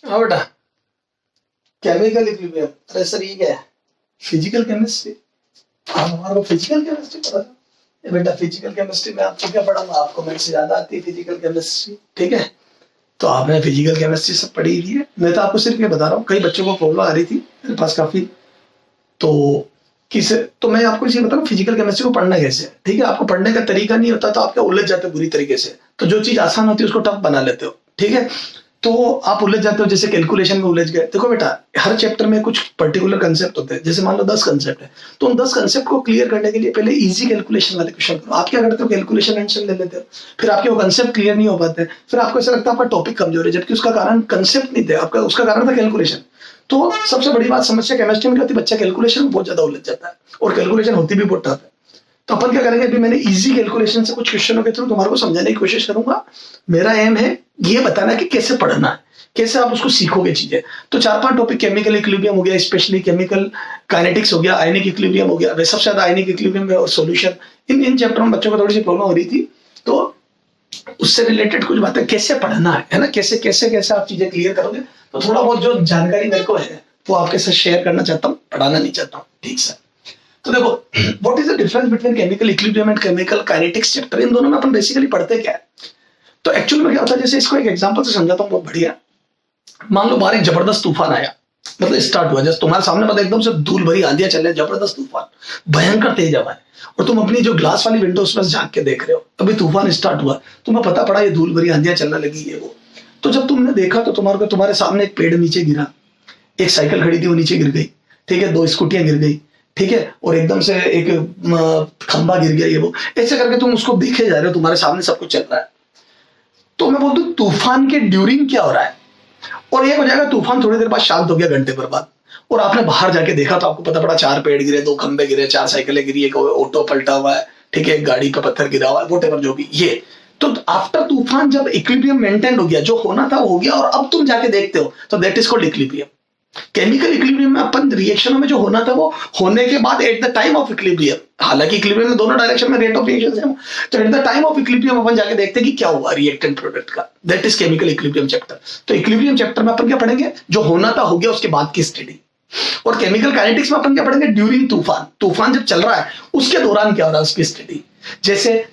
हाँ बेटा, chemical equilibrium. अरे सर ये क्या है? Physical chemistry. आप हमारे को फिजिकल केमिस्ट्री पढ़ा था? ये बेटा फिजिकल केमिस्ट्री में आपको क्या पढ़ाऊंगा? आपको मेरे से ज्यादा आती है फिजिकल केमिस्ट्री, ठीक है? तो आपने फिजिकल केमिस्ट्री सब पढ़ी थी। मैं तो आपको सिर्फ ये बता रहा हूँ, कई बच्चों को प्रॉब्लम आ रही थी मेरे पास काफी। तो किस तो मैं आपको ये बता रहा हूँ फिजिकल केमिस्ट्री को पढ़ना कैसे है, ठीक है? आपको पढ़ने का तरीका नहीं होता तो आप क्या उलझ जाते हो बुरी तरीके से। तो जो चीज आसान होती है उसको टफ बना लेते हो, ठीक है? तो आप उलझ जाते हो, जैसे कैलकुलेशन में उलझ गए। देखो बेटा, हर चैप्टर में कुछ पर्टिकुलर कंसेप्ट होते हैं। जैसे मान लो 10 कंसेप्ट है, तो उन 10 कंसेप्ट को क्लियर करने के लिए पहले इजी कैलकुलेशन वाले क्वेश्चन करो। आप क्या करते हो? कैलकुलेशन आंसर ले लेते हो, फिर आपके वो कंसेप्ट क्लियर नहीं हो पाते, फिर आपको ऐसा लगता है आपका टॉपिक कमजोर है, जबकि उसका कारण कंसेप्ट नहीं थे, आपका उसका कारण था कैलकुलेशन। तो सबसे बड़ी बात समस्या केमिस्ट्री में क्या होती है? बच्चा कैलकुलेशन में बहुत ज्यादा उलझ जाता है, और कैलकुलेशन होती भी बहुत टफ है। तो अपन क्या करेंगे, अभी मैंने इजी कैलकुलेशन से कुछ क्वेश्चनों के थ्रू तुम्हारे को समझाने की कोशिश करूंगा। मेरा एम है ये बताना कि कैसे पढ़ना है, कैसे आप उसको सीखोगे चीजें। तो 4-5 टॉपिक, केमिकल इक्विलिब्रियम हो गया, स्पेशली केमिकल काइनेटिक्स हो गया, आयनिक इक्विलिब्रियम हो गया, वे सबसे ज्यादा आयनिक इक्विलिब्रियम और सॉल्यूशन। इन चैप्टर में बच्चों को थोड़ी सी प्रॉब्लम हो रही थी, तो उससे रिलेटेड कुछ बातें कैसे पढ़ना है ना, कैसे कैसे कैसे आप चीजें क्लियर करोगे। तो थोड़ा बहुत जो जानकारी मेरे को है वो आपके साथ शेयर करना चाहता हूँ, पढ़ाना नहीं चाहता हूँ, ठीक सर? तो देखो, what is the difference between chemical equilibrium and chemical kinetics chapter? इन दोनों में अपन बेसिकली पढ़ते क्या है? तो एक्चुअली में क्या होता है, जैसे इसको एक एग्जांपल से समझाता हूँ बहुत बढ़िया। मान लो बाहर एक जबरदस्त तूफान आया, मतलब स्टार्ट हुआ, जस्ट तुम्हारे सामने, मतलब एकदम से धूल भरी आंधियां चल रही, जबरदस्त तूफान, भयंकर तेज हवा है, और तुम अपनी जो ग्लास वाली विंडोज पर झांक के देख रहे हो। अभी तूफान स्टार्ट हुआ, तुम्हें पता पड़ा ये धूल भरी आंधियां चलने लगी है वो। तो जब तुमने देखा तो तुम्हारे सामने एक पेड़ नीचे गिरा, एक साइकिल खड़ी थी वो नीचे गिर गई, ठीक है, 2 स्कूटियां गिर गई, ठीक है, और एकदम से एक खंबा गिर गया, ये वो ऐसे करके तुम उसको देखे जा रहे हो, तुम्हारे सामने सब कुछ चल रहा है। तो मैं बोलता हूँ तूफान के ड्यूरिंग क्या हो रहा है, और एक हो जाएगा तूफान थोड़ी देर बाद शांत हो गया, घंटे भर बाद, और आपने बाहर जाके देखा तो आपको पता पड़ा 4 पेड़ गिरे, 2 खंबे गिरे, 4 साइकिलें गिरी, एक ऑटो पलटा हुआ है, ठीक है, एक गाड़ी पे पत्थर गिरा हुआ है, वोटेवर जो भी ये। तो आफ्टर तूफान जब इक्विलिब्रियम मेंटेन हो गया, जो होना था वो हो गया, और अब तुम जाके देखते हो तो that is called equilibrium. Chemical equilibrium में अपन रिएक्शनों में जो होना था वो होने के बाद at the time of equilibrium, हालांकि इक्विलिब्रियम में दोनों डायरेक्शन में रेट ऑफ रिएक्शन है, तो at the time of equilibrium अपन जाके देखते हैं कि क्या हुआ रिएक्टेंट प्रोडक्ट का। That is chemical equilibrium chapter. तो इक्विलिब्रियम चैप्टर में अपन क्या पढ़ेंगे? जो होना था हो गया, उसके बाद की स्टडी। और केमिकल काइनेटिक्स में अपन क्या पढ़ेंगे? ड्यूरिंग तूफान, तूफान जब चल रहा है उसके दौरान क्या हो रहा है उसकी स्टडी। जैसे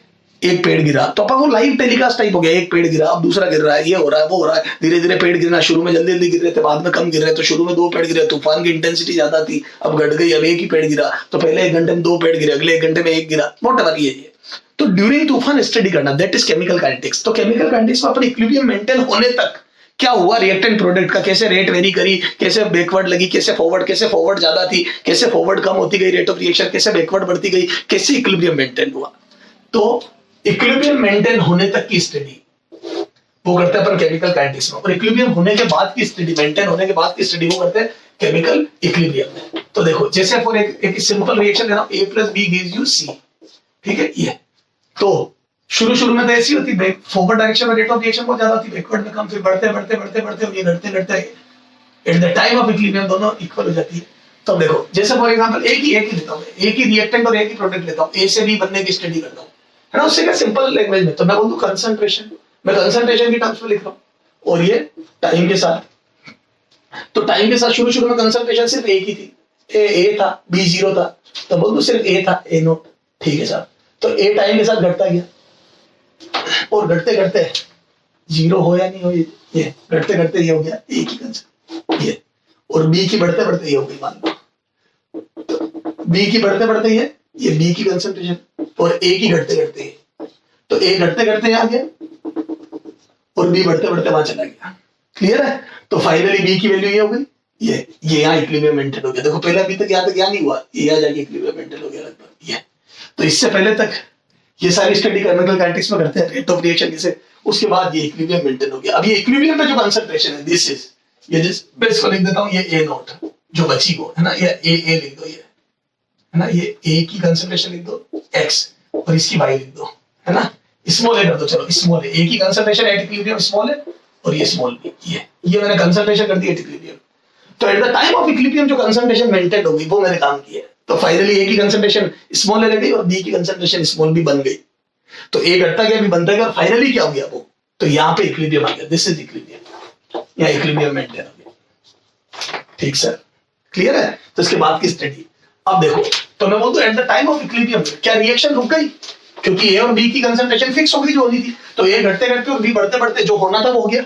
एक पेड़ गिरा तो अपन को लाइव टेलीकास्ट टाइप हो गया, एक पेड़ गिरा अब दूसरा गिर रहा है, ये हो रहा है वो हो रहा है, धीरे धीरे पेड़ गिरना, शुरू में जल्दी जल्दी गिर रहे थे, बाद में कम गिर रहे, तो शुरू में 2 पेड़ गिरे, तूफान की इंटेंसिटी ज्यादा थी, अब घट गई, अब एक ही पेड़ गिरा, तो पहले 1 घंटे में 2 पेड़ गिरे, अगले 1 घंटे में 1 गिरा, वॉटएवर ये। तो ड्यूरिंग तूफान स्टडी करना, दैट इज केमिकल काइनेटिक्स। तो केमिकल काइनेटिक्स में अपन इक्विलिब्रियम मेंटेन होने तक क्या हुआ रिएक्टेंट प्रोडक्ट का, कैसे रेट वेरी करी, कैसे बैकवर्ड लगी, कैसे फॉरवर्ड ज्यादा थी, कैसे फॉरवर्ड कम होती गई रेट ऑफ रिएक्शन, कैसे बैकवर्ड बढ़ती गई, कैसे इक्विलिब्रियम मेंटेन हुआ। तो इक्विलिब्रियम मेंटेन होने तक की स्टडी वो करते हैं अपन केमिकल काइनेटिक्स में, और इक्विलिब्रियम होने के बाद की स्टडी, मेंटेन होने के बाद की स्टडी वो करते हैं केमिकल इक्विलिब्रियम में। तो देखो, जैसे फॉर एक सिंपल रिएक्शन लेना, A + B gives you C, ठीक है, ये। तो शुरू में तो ऐसी होती है, फॉरवर्ड डायरेक्शन में रेट ऑफ रिएक्शन बहुत ज्यादा होती है, बैकवर्ड में कम, फिर बढ़ते ये घटते eight the time of equilibrium दोनों इक्वल हो जाती है। तो देखो, जैसे फॉर एग्जांपल एक ही लेता हूं, एक ही रिएक्टेंट और एक ही प्रोडक्ट लेता हूं, A से B बनने की स्टडी करता हूं, है ना, उससे क्या सिंपल लैंग्वेज में, तो मैं बोल दूं कंसंट्रेशन, मैं कंसंट्रेशन की टर्म्स में लिख रहा हूं, और ये टाइम के साथ। तो टाइम के साथ शुरू में कंसंट्रेशन सिर्फ एक ही थी, ए था, B 0 था, तो बोल दूं सिर्फ A था, A0, ठीक है साहब। तो A टाइम के साथ घटता गया, और घटते 0 हो या नहीं हो, ये घटते ये हो गया A की कंसंट्रेशन, ये, और B की बढ़ते ये हो गई, मान लो B की बढ़ते ये B की कंसंट्रेशन, और A की घटते ये, तो A घटते आ गया, और B बढ़ते वहां चला गया। क्लियर है? तो फाइनली B की वैल्यू ये हो गई, ये यहाँ इक्विलिब्रियम मेंटेन हो गया। देखो पहले अभी तक यहाँ तक क्या नहीं हुआ, ये आ जाके इक्विलिब्रियम मेंटेन हो गया लगभग, ये। तो इससे पहले तक ये सारी स्टडी केमिकल काइनेटिक्स में करते हैं, रेट ऑफ रिएक्शन कैसे, उसके बाद ये इक्विलिब्रियम मेंटेन हो गया। अब ये इक्विलिब्रियम में जो कंसंट्रेशन है, दिस इज, ये जिस मैं इसको लिख देता हूँ, ये A0 जो बची को, है ना, ये A लिख दो, ये है ना, ये A की कंसंट्रेशन लिख दो X, और इसकी Y लिख दो, है ना, स्मॉल a कर दो, चलो स्मॉल A की कंसंट्रेशन एट इक्विलिब्रियम स्मॉल है, और ये स्मॉल b, ये मैंने कंसंट्रेशन कर दी एट इक्विलिब्रियम। तो at the time of equilibrium जो कंसंट्रेशन मेंटेन होगी वो मैंने काम किया है। तो फाइनली A की कंसंट्रेशन स्मॉल a रह गई, और B की कंसंट्रेशन स्मॉल b बन गई। तो A घटता गया, B बनता गया, और फाइनली क्या हो गया वो, तो यहाँ पे इक्विलिब्रियम आ गया, दिस इज इक्विलिब्रियम। या इक्विलिब्रियम मेंटेन हो गया। ठीक सर, क्लियर है? तो इसके बाद की स्टडी अब देखो, तो मैं बोलता हूं eight the time of equilibrium क्या रिएक्शन रुक गई? क्योंकि ए और बी की कंसंट्रेशन फिक्स हो गई जो होनी थी, तो ए घटते घटते और बी बढ़ते बढ़ते जो होना था वो हो गया।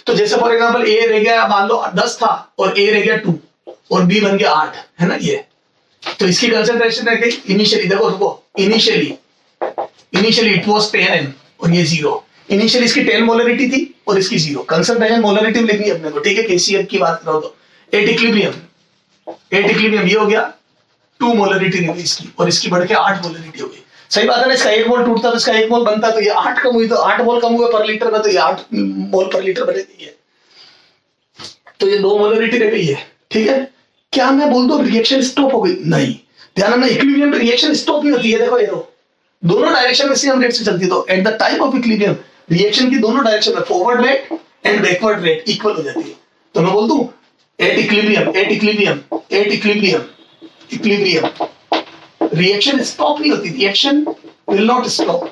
तो जैसे फॉर एग्जांपल ए रह गया मान लो 10 था और ए रह गया 2 और बी बन गया 8, है ना ये। तो इसकी कंसंट्रेशन रह गई इनिशियली, देखो रुको, इनिशियली इट वाज 10n और ये 0। इनिशियली इसकी 10 मोलरिटी थी और इसकी 0। कंसंट्रेशन मोलरिटी लिखनी है अपने को, ठीक है? केसीएफ की बात करो तो एट इक्विलिब्रियम ये हो गया 2 मोलरिटी रह गई इसकी और इसकी बढ़ के 8 मोलरिटी हो गई। सही बात है ना? इसका 1 मोल टूटता तो इसका 1 मोल बनता, तो ये 8 कम हुई, तो 8 मोल कम हुए पर लीटर में, तो ये 8 मोल पर लीटर बनेगी है। तो ये 2 मोलरिटी रह गई है, ठीक है? क्या मैं बोल दूं रिएक्शन स्टॉप हो गई? नहीं, ध्यान रखना इक्विलिब्रियम में रिएक्शन स्टॉप नहीं होती है। देखो ये दोनों डायरेक्शन में सेम रेट से चलती है, तो at the time of equilibrium reaction की दोनों डायरेक्शन में forward rate and backward rate equal हो जाती है। तो मैं बोल दूं एट इक्विलिब्रियम रिएक्शन स्टॉप नहीं होती, रिएक्शन will not stop,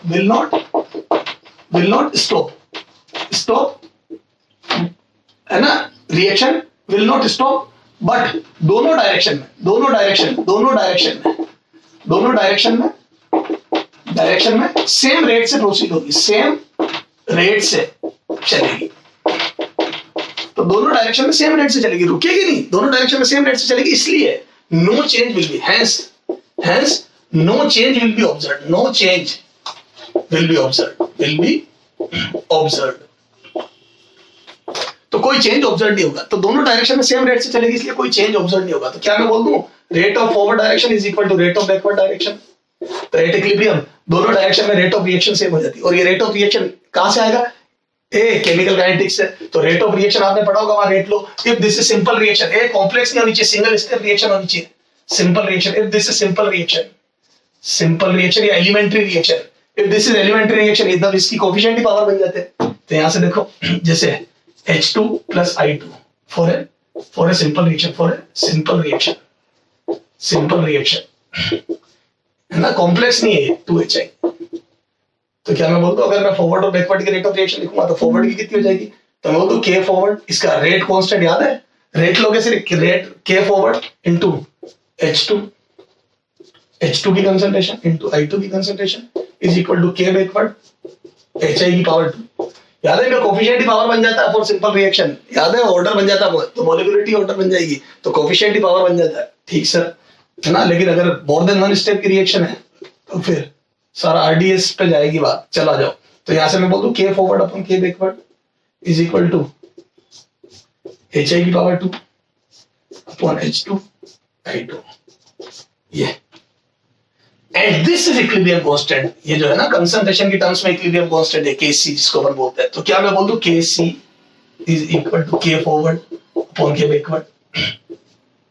है ना? Reaction will not stop, but दोनों डायरेक्शन में सेम रेट से प्रोसीड होगी, सेम रेट से चलेगी। तो दोनों डायरेक्शन में सेम रेट से चलेगी, रुकेगी नहीं, दोनों डायरेक्शन में सेम रेट से चलेगी। इसलिए no change will be, hence no change will be observed, तो कोई चेंज ऑब्जर्व नहीं होगा। तो दोनों डायरेक्शन में सेम रेट से चलेगी, इसलिए कोई चेंज ऑब्जर्व नहीं होगा। तो क्या मैं बोल दूं rate of forward direction is equal to rate of backward direction. तो एट इक्विलिब्रियम दोनों डायरेक्शन में रेट ऑफ रिएक्शन सेम हो जाती है। और ये रेट ऑफ रिएक्शन कहां से आएगा? केमिकल काइनेटिक्स से। तो रेट ऑफ रिएक्शन आपने पढ़ा होगा, वहां रेट लो। If this is simple reaction, complex नहीं होनी चाहिए, सिंगल स्टेप रिएक्शन होनी चाहिए, simple reaction. If this is simple reaction या elementary reaction, if this is elementary reaction, एकदम इसकी कोएफिशिएंट ही पावर बन जाते हैं। तो यहां से देखो जैसे H2 plus I2 for a simple reaction, है ना? कॉम्प्लेक्स नहीं है 2HI। तो क्या मैं बोलता हूं अगर मैं फॉरवर्ड और बैकवर्ड की रेट ऑफ रिएक्शन लिखूंगा तो फॉरवर्ड की कितनी हो जाएगी? तो मैं बोलता हूं K फॉरवर्ड, इसका रेट कांस्टेंट याद है? रेट लोगे से rate K forward into H2 की कंसंट्रेशन इनटू I2 की concentration is equal to K backward HI की पावर 2। याद है इनका कोएफिशिएंट ही पावर बन जाता है फॉर सिंपल रिएक्शन, याद है? ऑर्डर बन जाता है, तो मॉलिक्यूलरिटी ऑर्डर बन जाएगी, तो कोएफिशिएंट ही पावर बन जाता है। ठीक सर, है ना? लेकिन अगर मोर देन वन स्टेप की रिएक्शन है तो फिर सारा आरडीएस पे जाएगी बात। चला जाओ, तो यहां से मैं बोल दूं K forward upon K backward is equal to HI की पावर 2 अपॉन H2 I2। ये and this is equilibrium constant. ये जो है ना कंसंट्रेशन की टर्म्स में इक्विलिब्रियम कांस्टेंट है Kc, जिसको अपन बोलते हैं। तो क्या मैं बोल दूं Kc is equal to K forward upon K backward.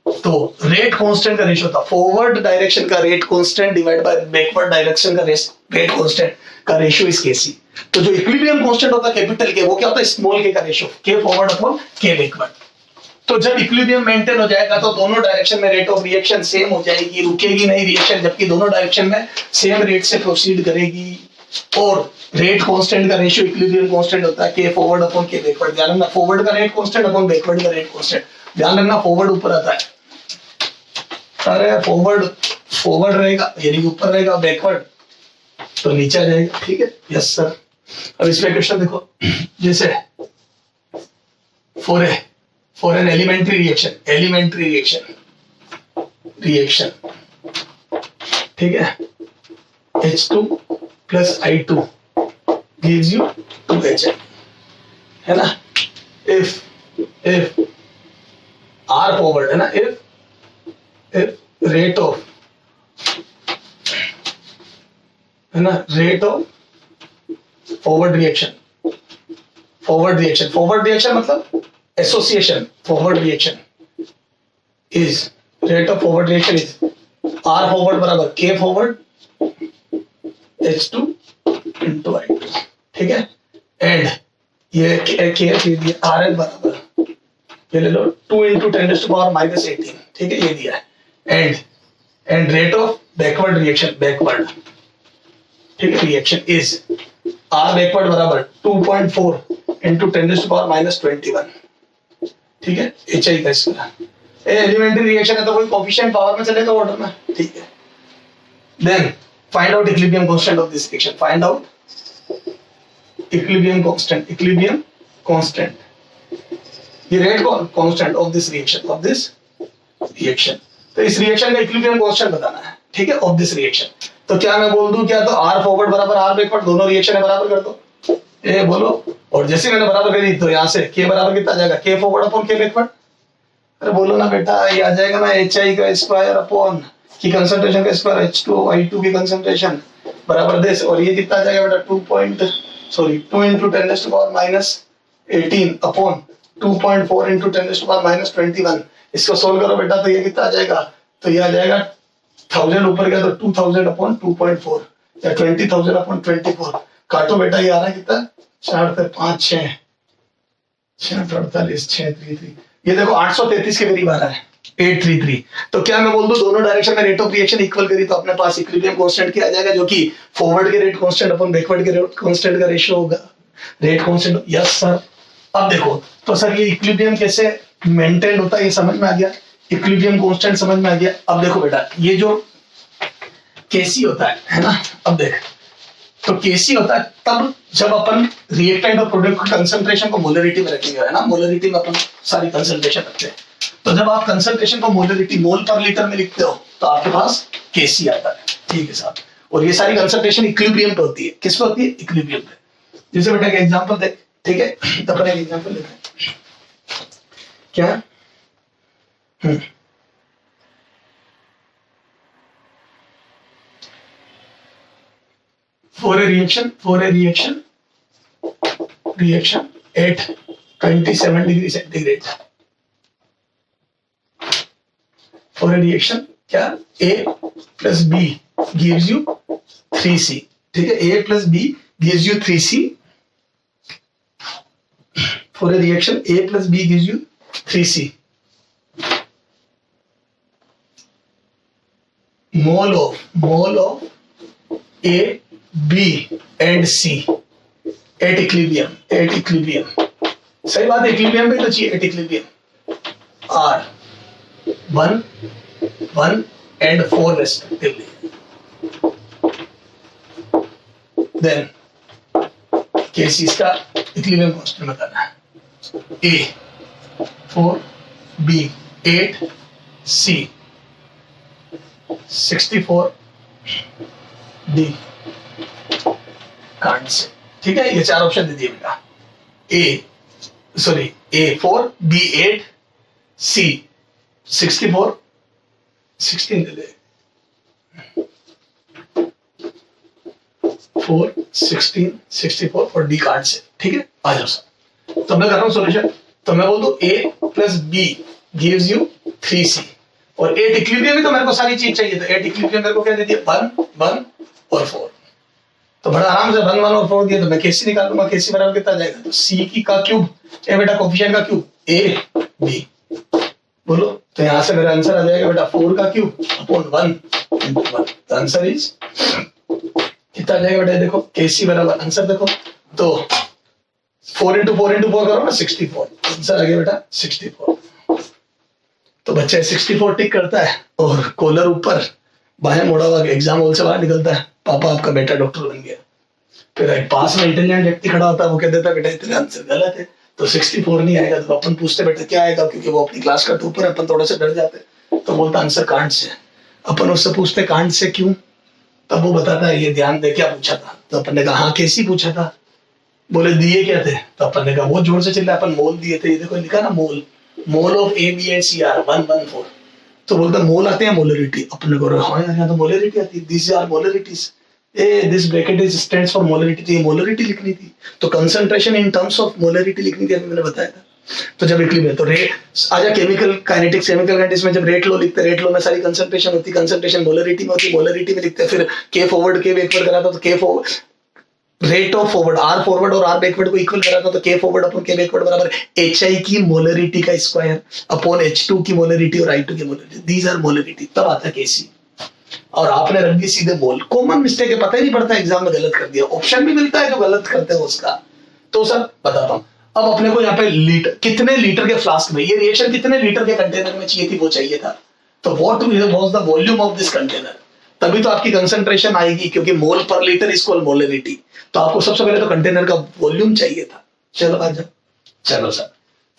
तो रेट कांस्टेंट का रेशियो था फॉरवर्ड डायरेक्शन का rate constant divide by backward direction का रेट कांस्टेंट का रेशियो इज Kc। तो जो इक्विलिब्रियम कांस्टेंट होता है कैपिटल K, वो क्या होता है? स्मॉल k का ratio, K forward upon K backward. तो जब इक्विलिब्रियम मेंटेन हो जाएगा तो दोनों डायरेक्शन में रेट ऑफ रिएक्शन सेम हो जाएगी, रुकेगी नहीं रिएक्शन, जबकि दोनों डायरेक्शन में सेम रेट से प्रोसीड करेगी। और रेट कांस्टेंट का रेशियो इक्विलिब्रियम कांस्टेंट होता है K forward upon K backward. ध्यान रखना फॉरवर्ड का रेट कांस्टेंट अपॉन बैकवर्ड का रेट कांस्टेंट। ध्यान रखना फॉरवर्ड ऊपर आता है, अरे फॉरवर्ड रहेगा यानी ऊपर रहेगा, बैकवर्ड तो नीचे आ जाएगा। ठीक है, यस सर। अब इसमें क्वेश्चन देखो, जैसे for an elementary reaction, ठीक है, H2 plus I2 gives you 2HI, है ना? if R forward, है ना? if rate of, है ना, rate of forward reaction मतलब association, forward reaction is rate of forward reaction is R forward बराबर K forward H2 into I2। ठीक है, एंड ये K RL बराबर ये ले लो 2 into 10⁻⁻18। ठीक है, ये दिया है। And rate of backward reaction, ठीक है, रिएक्शन इज R बैकवर्ड बराबर 2.4 into 10⁻⁻21। ठीक है, HI का स्क्वायर। एलिमेंट्री रिएक्शन है तो कोई कोफिशिएंट पावर में चलेगा ऑर्डर में, ठीक है। Then find out equilibrium constant of this reaction, find out equilibrium constant, ये rate constant of this reaction, तो इस रिएक्शन का इक्विलिब्रियम कांस्टेंट बताना है, ठीक है, ऑफ दिस रिएक्शन। तो क्या मैं बोल दूं, क्या तो आर फॉरवर्ड बराबर आर बैकवर्ड, दोनों रिएक्शन है बराबर कर दो, ये बोलो। और जैसे मैंने बराबर करी तो यहाँ से के बराबर कितना आ जाएगा, के फॉरवर्ड अपॉन के बैकवर्ड। अरे बोलो ना बेटा, ये आ जाएगा ना HI का स्क्वायर अपॉन की कंसंट्रेशन का स्क्वायर H2O2 की कंसंट्रेशन बराबर दिस, और ये कितना आ जाएगा बेटा 2 into 10 raised to power minus 18 upon 2.4 into 10 raised to power minus 21। इसको सोल्व करो बेटा, तो ये कितना आ जाएगा, तो ये आ जाएगा 1000 ऊपर गया तो 2000 अपॉन 2.4 या 20,000 अपॉन 24। काटो बेटा, ये आ रहा है कितना, 4 5 6 6 48 6 33, ये देखो 833 के करीब आ रहा है, 833। तो क्या मैं बोल दूं, दोनों डायरेक्शन में रेट ऑफ रिएक्शन इक्वल करी तो अपने पास इक्विलिब्रियम कांस्टेंट क्या आ जाएगा, जो कि फॉरवर्ड के रेट कांस्टेंट अपॉन बैकवर्ड के रेट कांस्टेंट का रेशियो होगा, रेट कांस्टेंट। Yes sir. अब देखो तो सर ये इक्विलिब्रियम कैसे मेंटेन होता है ये समझ में आ गया, इक्विलिब्रियम कांस्टेंट समझ में आ गया। अब देखो बेटा, ये जो केसी होता है ना, अब देख, तो केसी होता है तब जब अपन रिएक्टेंट और प्रोडक्ट की कंसंट्रेशन को मोलरिटी में रखेंगे, है ना, मोलरिटी में अपन सारी कंसंट्रेशन रखते हैं। तो जब आप कंसंट्रेशन को मोलरिटी मोल पर लीटर में लिखते हो तो आपके पास केसी आता है, ठीक है साहब। और ये सारी कंसंट्रेशन इक्विलिब्रियम पे होती है, किस पे होती है, इक्विलिब्रियम पे। जैसे बेटा एक एग्जांपल देख, ठीक है, तो अपन एक एग्जांपल लेते हैं, क्या for a reaction at 27 degree centigrade, for a reaction क्या A plus B gives you 3C, ठीक है, A plus B gives you 3C, for a reaction A plus B gives you 3C, mole of A, B and C at equilibrium, सही बात है, equilibrium पे तो चाहिए at equilibrium are 1, 1 and 4 respectively। Then case इसका equilibrium constant बताना है, A 4, B 8, C 64, D can't say, ठीक है। ये चार ऑप्शन दे दिए बेटा, A4, B 8, C 64, 16 दे दे, 4 16 64 और D कांट से, ठीक है। आ जाओ सर, तो मैं कर रहा हूं सॉल्यूशन, तो मैं बोल दूं A plus B gives you 3C, और 8 इक्विलिब्रियम में तो मेरे को सारी चीज चाहिए, तो 8 इक्विलिब्रियम मेरे को क्या दे दिया, 1 1 और 4, तो बड़ा आराम से 1 1 और 4 दिया, तो मैं केसी निकाल लूंगा, केसी बराबर कितना जाएगा, तो C की का क्यूब, ए बेटा कोफिशिएंट का क्यूब A B, बोलो, तो यहां से मेरा आंसर आ जाएगा बेटा 4 का क्यूब अपॉन 1 into 1, तो आंसर इज कितना आ जाएगा बेटा, देखो केसी बराबर आंसर देखो, तो 4 into 4 into 4 करो ना 64, आंसर आ गया बेटा 64। तो बच्चा 64 टिक करता है और कॉलर ऊपर बाएं मोड़ा हुआ एग्जाम हॉल से बाहर निकलता है, पापा आपका बेटा डॉक्टर बन गया। फिर एक पास में इंटेलिजेंट व्यक्ति खड़ा होता है, वो कह देता है बेटा इतने आंसर गलत है, तो 64 नहीं आएगा। तो अपन पूछते बेटा क्या आएगा, क्योंकि वो अपनी क्लास का टॉपर है, अपन थोड़ा सा डर जाते, तो बोलता आंसर कांट से। अपन उससे पूछते कांट से क्यों, तब वो बताता है ये ध्यान दे क्या पूछा था, तो अपन ने कहा हाँ कैसी पूछा था, बोले दिए क्या थे, तो अपन ने कहा बहुत जोर से चिल्ला, अपन मोल दिए थे, ये देखो लिखा ना mole of A B and C are 114, तो बोलता मोल आते हैं मोलरिटी, अपने को हाँ यार यहाँ तो मोलरिटी आती है, this are molarities, this bracket is stands for molarity, तो ये मोलरिटी लिखनी थी, तो concentration in terms of molarity लिखनी थी, अभी मैंने बताया था। तो जब इक्विलिब्रियम, तो रेट आजा केमिकल काइनेटिक्स, केमिकल काइनेटिक्स में जब रेट लो लिखते, रेट लो में सारी कंसंट्रेशन होती, कंसंट्रेशन मोलरिटी में होती, मोलरिटी में लिखते हैं, फिर के फॉरवर्ड के बैकवर्ड कराता, तो K forward rate of forward R forward और आर बैकवर्ड को इक्वल कराता, तो K forward upon K backward बराबर HI की मोलरिटी का स्क्वायर अपॉन H2 की मोलरिटी और I2 की मोलरिटी, दीज आर मोलरिटी, तब आता है केसी। और आपने रख दी सीधे मोल, कॉमन मिस्टेक है, पता ही नहीं पड़ता एग्जाम में गलत कर दिया, ऑप्शन भी मिलता है जो गलत करते हैं उसका, तो सर बताता हूं। अब अपने को यहाँ पे लीटर, कितने लीटर के फ्लास्क में, ये रिएक्शन कितने लीटर के कंटेनर में चाहिए थी, वो चाहिए था। तो what was the volume of this container, तभी तो आपकी कंसंट्रेशन आएगी, क्योंकि मोल per litre is called molarity. तो आपको सबसे पहले तो कंटेनर का वॉल्यूम चाहिए था। चलो आ जाओ। चलो सर,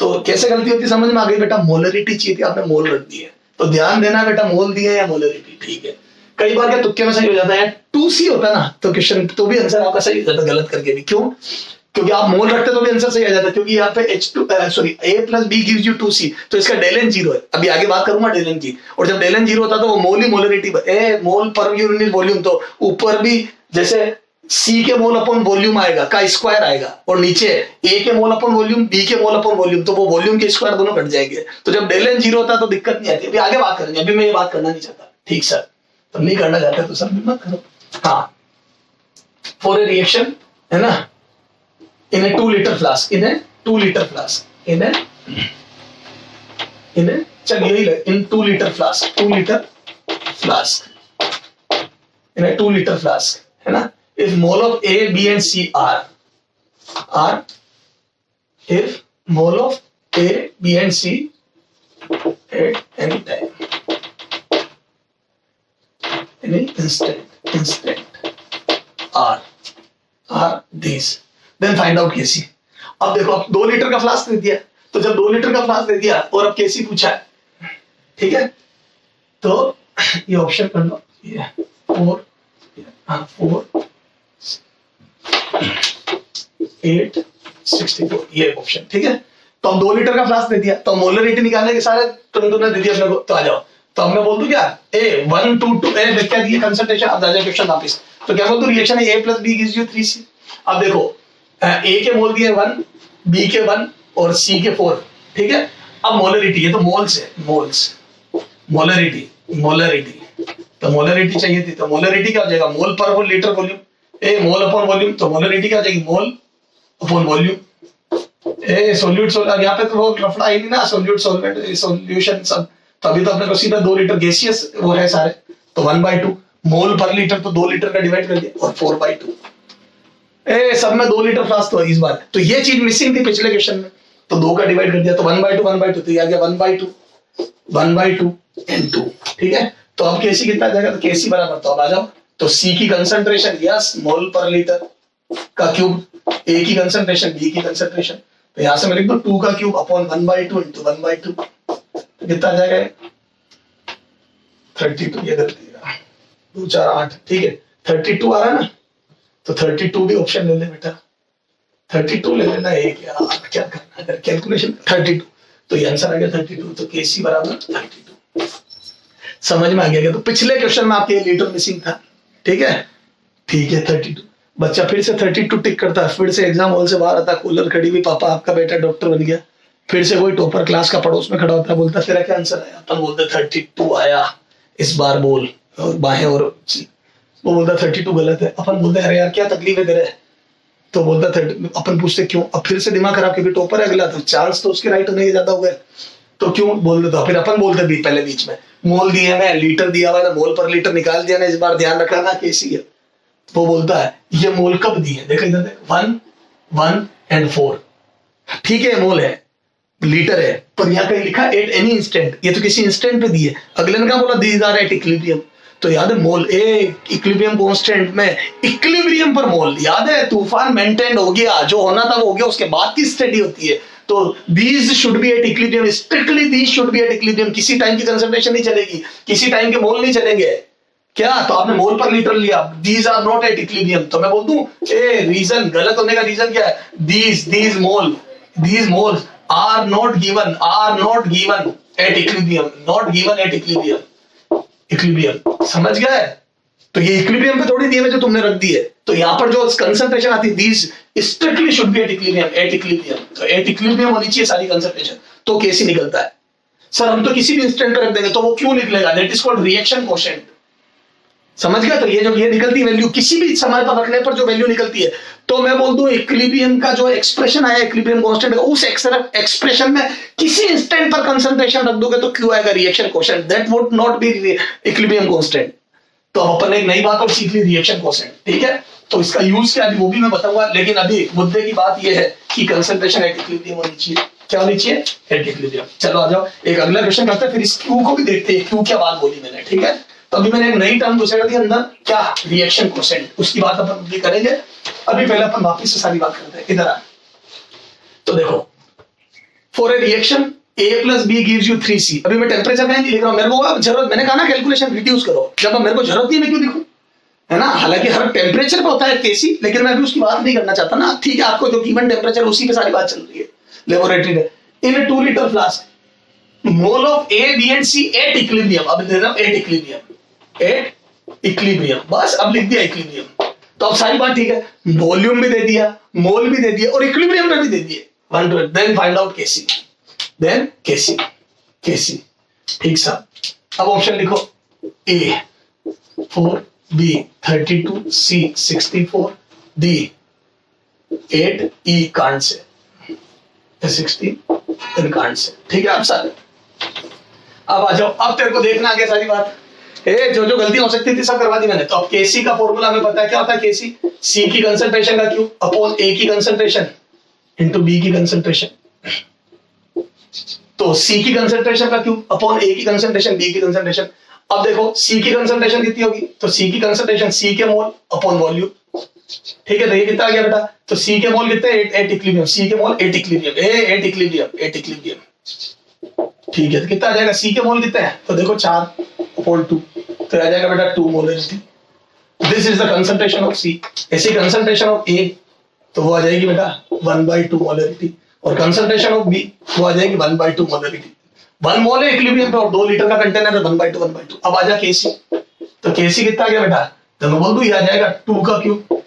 तो कैसे गलती होती समझ में आ गई बेटा, मोलरिटी चाहिए थी, आपने मोल रख दिए। तो ध्यान देना बेटा, मोल दिए या मोलरिटी, ठीक है। कई बार क्या तुक्के में सही हो जाता है, 2C होता है ना, तो क्वेश्चन तो भी आंसर आपका सही हो जाता, गलत करके भी। क्यों? क्योंकि आप मोल रखते तो भी आंसर सही आ जाता, क्योंकि यहाँ पे A + B gives you 2C, तो इसका del n 0 है। अभी आगे बात करूंगा del n की, और जब del n 0 होता तो वो मोल ही मोलरिटी, मोल पर यूनिट वॉल्यूम, तो ऊपर भी जैसे C के मोल अपॉन वॉल्यूम आएगा का स्क्वायर आएगा, और नीचे A के मोल अपॉन वॉल्यूम, B के मोल अपॉन वॉल्यूम, तो वो वॉल्यूम के स्क्वायर दोनों कट जाएंगे। तो जब del n 0 होता तो दिक्कत नहीं आती। अभी आगे बात करेंगे, अभी मैं ये बात करना नहीं चाहता, ठीक सर? तो नहीं करना चाहते तो सर मत करो। हाँ, फॉर ए रिएक्शन है ना, in a 2 liter flask, in a 2 liter flask, in a चल यही ले, in 2 liter flask, 2 liter flask, in a 2 liter flask, है ना, if mole of A, B and C are if mole of A, B and C at any time, any instant are these, then find out Kc। अब देखो, अब 2 litre का flask दे दिया, तो जब 2 litre का फ्लास्क दे दिया और अब Kc पूछा है, ठीक है, तो ये ऑप्शन कर लो, ये 4 8 64, ये ऑप्शन, ठीक है। तो हम 2 लीटर का फ्लास्क दे दिया, तो मोलरिटी निकालने के सारे तुमने दे दिया अपने को, तो आ जाओ। तो हमने बोल दूं क्या, A1 2 2 क्या दिया कंसंट्रेशन, अब आ जाए क्वेश्चन वापस। तो क्या बोल दूं, रिएक्शन है A + B gives you 3C। अब देखो, A के मोल दिए 1, B के 1 और C के 4, ठीक है। अब मोलरिटी, ये तो मोल्स है, मोल्स, मोलरिटी, तो मोलरिटी चाहिए थी, तो मोलरिटी क्या हो जाएगा, मोल पर वो litre volume, mole upon volume, तो मोलरिटी क्या हो जाएगी, मोल अपॉन वॉल्यूम। सोल्यूट यहाँ पे तो वो लफड़ा ही नहीं ना, सोल्यूट सॉल्वेंट सॉल्यूशन सब, तो अभी तो अपने को सीधा 2 लीटर गैसियस वो है सारे, तो 1/2 मोल पर लीटर, तो 2 लीटर का डिवाइड कर दिया, और 4/2 सब में 2 लीटर फ्लास्क तो इस बार, तो ये चीज मिसिंग थी पिछले क्वेश्चन में, तो 2 का डिवाइड कर दिया, तो 1/2 तो ये आ गया 1/2 and 2, ठीक है। तो अब Kc कितना आ जाएगा, तो Kc बराबर, तो अब आ जाओ, तो C की कंसंट्रेशन, यस, मोल पर लीटर का क्यूब, A की कंसंट्रेशन, B की कंसंट्रेशन, तो यहां से मैं लिख दूं 2 का क्यूब अपॉन 1/2 into 1/2, तो कितना आ जाएगा 32, ये गलती है, 2 4 8, ठीक है, 32 आ रहा है ना, तो 32 भी ऑप्शन ले ले बेटा, 32 ले लेना, एक यार क्या करना, अगर कैलकुलेशन 32, तो ये आंसर आ गया 32, तो Kc बराबर 32। समझ में आ गया क्या? तो पिछले क्वेश्चन में आपके लीटर मिसिंग था, ठीक है, ठीक है। 32 बच्चा फिर से 32 टिक करता है, फिर से एग्जाम हॉल से बाहर आता, कूलर खड़ी हुई, पापा आपका बेटा डॉक्टर बन गया, फिर से कोई टॉपर क्लास का पड़ोस में खड़ा होता है, बोलता तेरा क्या आंसर आया, अपन बोलते 32 आया, इस बार बोल, और बाहें, और वो बोलता 32 गलत है, अपन बोलते अरे यार क्या तकलीफ है तेरे, तो बोलता 30, अपन पूछते क्यों, अब फिर से दिमाग खराब, क्योंकि टॉपर है अगला, तो चांस तो उसके राइट होने के ज्यादा हो गए, तो क्यों बोल देता, फिर अपन बोलते भी पहले बीच में, मोल दिया है, लीटर दिया हुआ है, मोल पर लीटर निकाल दिया ना, इस बार ध्यान रखना ना Kc है। वो बोलता है ये मोल कब दिए, देखो इधर देख, 1 1 and 4, ठीक है, मोल है, लीटर है, पर यहाँ कहीं लिखा एट एनी इंस्टेंट, ये तो किसी इंस्टेंट पे दिए, अगले ने क्या बोला, दीज आर एट इक्विलिब्रियम, तो याद है मोल इक्विलिब्रियम कांस्टेंट में इक्विलिब्रियम पर मोल, याद है, तूफान मेंटेन हो गया, जो होना था वो हो गया, उसके बाद की स्टडी होती है, तो these should be at equilibrium, strictly these should be at equilibrium, किसी टाइम की कंसंट्रेशन नहीं चलेगी, किसी टाइम के मोल नहीं चलेंगे, क्या, तो आपने मोल पर लीटर लिया, these are not at equilibrium, तो मैं बोल दूं रीजन, गलत होने का रीजन क्या है, these moles are not given at equilibrium, समझ गए, तो ये इक्विलिब्रियम पे थोड़ी दिए हुए जो तुमने रख दी है, तो यहाँ पर जो कंसंट्रेशन आती है, these strictly should be at equilibrium, तो at equilibrium होनी चाहिए सारी कंसंट्रेशन, तो Kc निकलता है। सर हम तो किसी भी इंस्टेंट पे रख देंगे, तो वो क्यों निकलेगा, that is called reaction quotient, समझ गया, तो ये जो ये निकलती वैल्यू किसी भी समय पर रखने पर जो वैल्यू निकलती है, तो मैं बोल दूं इक्विलिब्रियम का जो एक्सप्रेशन आया इक्विलिब्रियम कांस्टेंट का, उस एक्सप्रेशन में किसी इंस्टेंट पर कंसंट्रेशन रख दोगे तो क्यों आएगा reaction quotient, that would not be equilibrium constant. तो अपन ने एक नई बात और सीख ली, रिएक्शन कोशेंट, ठीक है, तो इसका यूज क्या है वो भी मैं बताऊंगा, लेकिन अभी मुद्दे की बात ये है की कंसंट्रेशन एट इक्विलिब्रियम होनी चाहिए। क्या होनी चाहिए? At equilibrium. चलो आ जाओ एक अगला क्वेश्चन करते हैं, फिर इस क्यू को भी देखते हैं, क्यू क्या बात बोली मैंने, ठीक है। तो अभी मैंने एक नई टर्म घुसेड़ दी अंदर, क्या? रिएक्शन कोसेंट, उसकी बात अपन भी करेंगे। अभी पहले अपन वापस से सारी बात करते हैं, इधर आ। तो देखो for a reaction A plus B gives you 3C। अभी मैं टेम्परेचर में नहीं लिख रहा हूं, मेरे को जरूरत, मैंने कहा ना कैलकुलेशन रिड्यूस करो, जब मेरे को जरूरत नहीं मैं क्यों लिखूं, है ना। हालांकि हर टेम्परेचर पे होता है केसी, लेकिन मैं अभी उसकी बात नहीं करना चाहता ना। ठीक है, आपको जो गिवन टेम्परेचर उसी पे सारी बात चल रही है लेबोरेटरी में। इन ए 2 litre flask mole of A B and C at equilibrium, अब दे रहा हूं एट इक्विलिब्रियम, एट इक्विलिब्रियम, बस अब लिख दिया इक्विलिब्रियम। तो अब सारी बात ठीक है, वॉल्यूम भी दे दिया, मोल भी दे दिया और इक्विलिब्रियम पे भी दे दिए। देन फाइंड आउट केसी, देन केसी, केसी, ठीक सा। अब ऑप्शन लिखो, A 4, B 32, C 64, D 8, E कांड से 60 इन कांड से, ठीक है। आप सारे अब आ जाओ, अब तेरे को देखना आगे सारी बात। जो जो गलती हो सकती थी सब करवा दी मैंने। तो अब केसी का फॉर्मूला हमें पता है, क्या होता है केसी? सी की कंसंट्रेशन का क्यू अपॉन ए की कंसंट्रेशन इंटू बी की कंसंट्रेशन। तो सी की कंसंट्रेशन का क्यू अपॉन ए की कंसंट्रेशन बी की कंसंट्रेशन। अब देखो सी की कंसंट्रेशन कितनी होगी, तो सी की कंसंट्रेशन सी के मोल अपॉन वॉल्यूम, ठीक है। तो ये कितना आ गया बेटा? तो सी के मोल कितने? 8 इक्विलिब्रियम, सी के मोल 8 इक्विलिब्रियम, 8 इक्विलिब्रियम, 8 इक्विलिब्रियम, ठीक है। तो कितना आ जाएगा? सी के मोल कितने हैं? तो देखो 4 अपॉन 2, तो आ जाएगा बेटा 2 molarity. This is the concentration of C. ऐसी कंसंट्रेशन ऑफ ए तो वो आ जाएगी बेटा 1/2 मोलरिटी, और कंसंट्रेशन ऑफ बी वो आ जाएगी 1/2 मोलरिटी। 1 मोल है इक्विलिब्रियम पे और 2 लीटर का कंटेनर है, 1/2 1/2। अब आ जा केसी, तो केसी कितना आ गया बेटा? तो मैं बोल दूं ये आ जाएगा 2 का क्यूब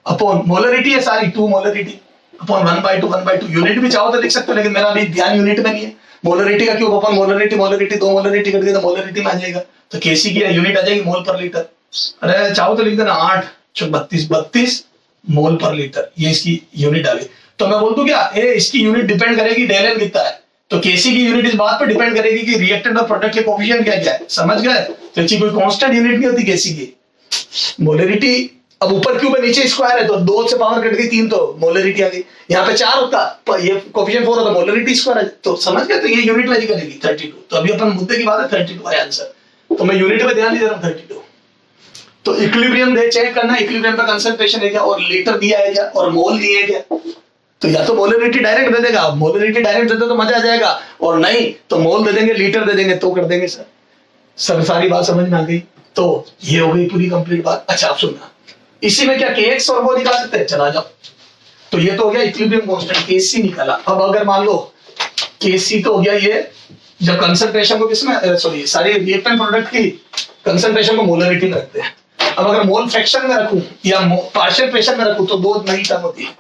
अपॉन मोलरिटी है सारी 2 मोलरिटी अपॉन 1/2 1/2। यूनिट भी चाहो तो लिख सकते हो, लेकिन मेरा अभी ध्यान यूनिट में नहीं है। मोलरिटी का cube upon molarity, molarity 2 molarity कर दिया तो मोलरिटी में आ जाएगा। तो केसी की यूनिट आ जाएगी मोल पर लीटर। अरे चाहो तो लिख देना 8 32 मोल पर लीटर, ये इसकी यूनिट आ गई। तो मैं बोल दूं क्या इसकी यूनिट डिपेंड करेगी डेल एन कितना है, तो केसी की यूनिट इस बात पर डिपेंड करेगी कि रिएक्टेंट और प्रोडक्ट के कोएफिशिएंट क्या क्या है। समझ गए? तो इसकी कोई कांस्टेंट यूनिट नहीं होती केसी की। मोलरिटी अब ऊपर क्यूब है नीचे स्क्वायर है, तो 2 से पावर कट गई 3 तो मोलरिटी आ गई। यहाँ पे 4 होता ये कोएफिशिएंट 4 होता मोलरिटी स्क्वायर है, तो समझ गए? तो ये यूनिट वाली करेगी 32। तो अभी अपन मुद्दे की बात है 32 है आंसर, तो मैं यूनिट पे ध्यान नहीं दे रहा हूँ 32। तो इक्विलिब्रियम दे चेक करना, इक्विलिब्रियम का कंसंट्रेशन है क्या और लीटर दिया है क्या और मोल दिए है क्या। तो या तो मोलरिटी डायरेक्ट दे देगा, मोलरिटी डायरेक्ट दे दे तो मजा आ जाएगा, और नहीं तो मोल दे देंगे लीटर दे देंगे तो कर देंगे सर। सब सारी बात समझ में आ गई? तो ये हो गई पूरी कंप्लीट बात। अच्छा आप सुनना, इसी में क्या kx और वो निकाल सकते हैं, चला जाओ। तो ये तो हो गया इक्विलिब्रियम कांस्टेंट kc निकाला। अब अगर मान लो kc तो हो गया ये जब कंसंट्रेशन को किसमें सॉरी सारी रिएक्टेंट प्रोडक्ट की कंसंट्रेशन को मोलरिटी में रखते हैं। अब अगर मोल फ्रैक्शन में रखूं या पार्शियल फ्रैक्शन में रखूं तो 2 नई टर्म होती है।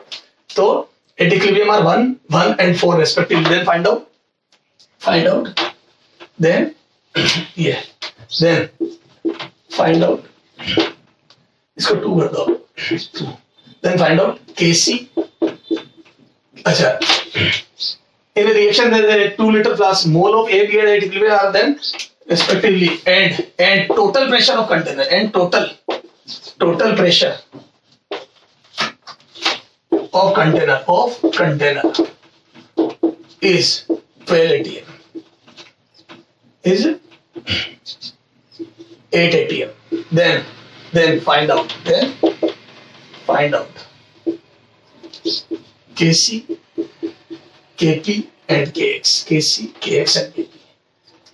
तो at equilibrium are 1 1 and 4 respectively, then find out then ये then find out, इसको 2 कर दो 2, then find out kc। अच्छा in a reaction there is 2 liter flask, mole of A B and at equilibrium are then respectively and total pressure of container and total pressure of container is 12 atm, is 8 atm। then find out kc kp and kx, kc kx and kp।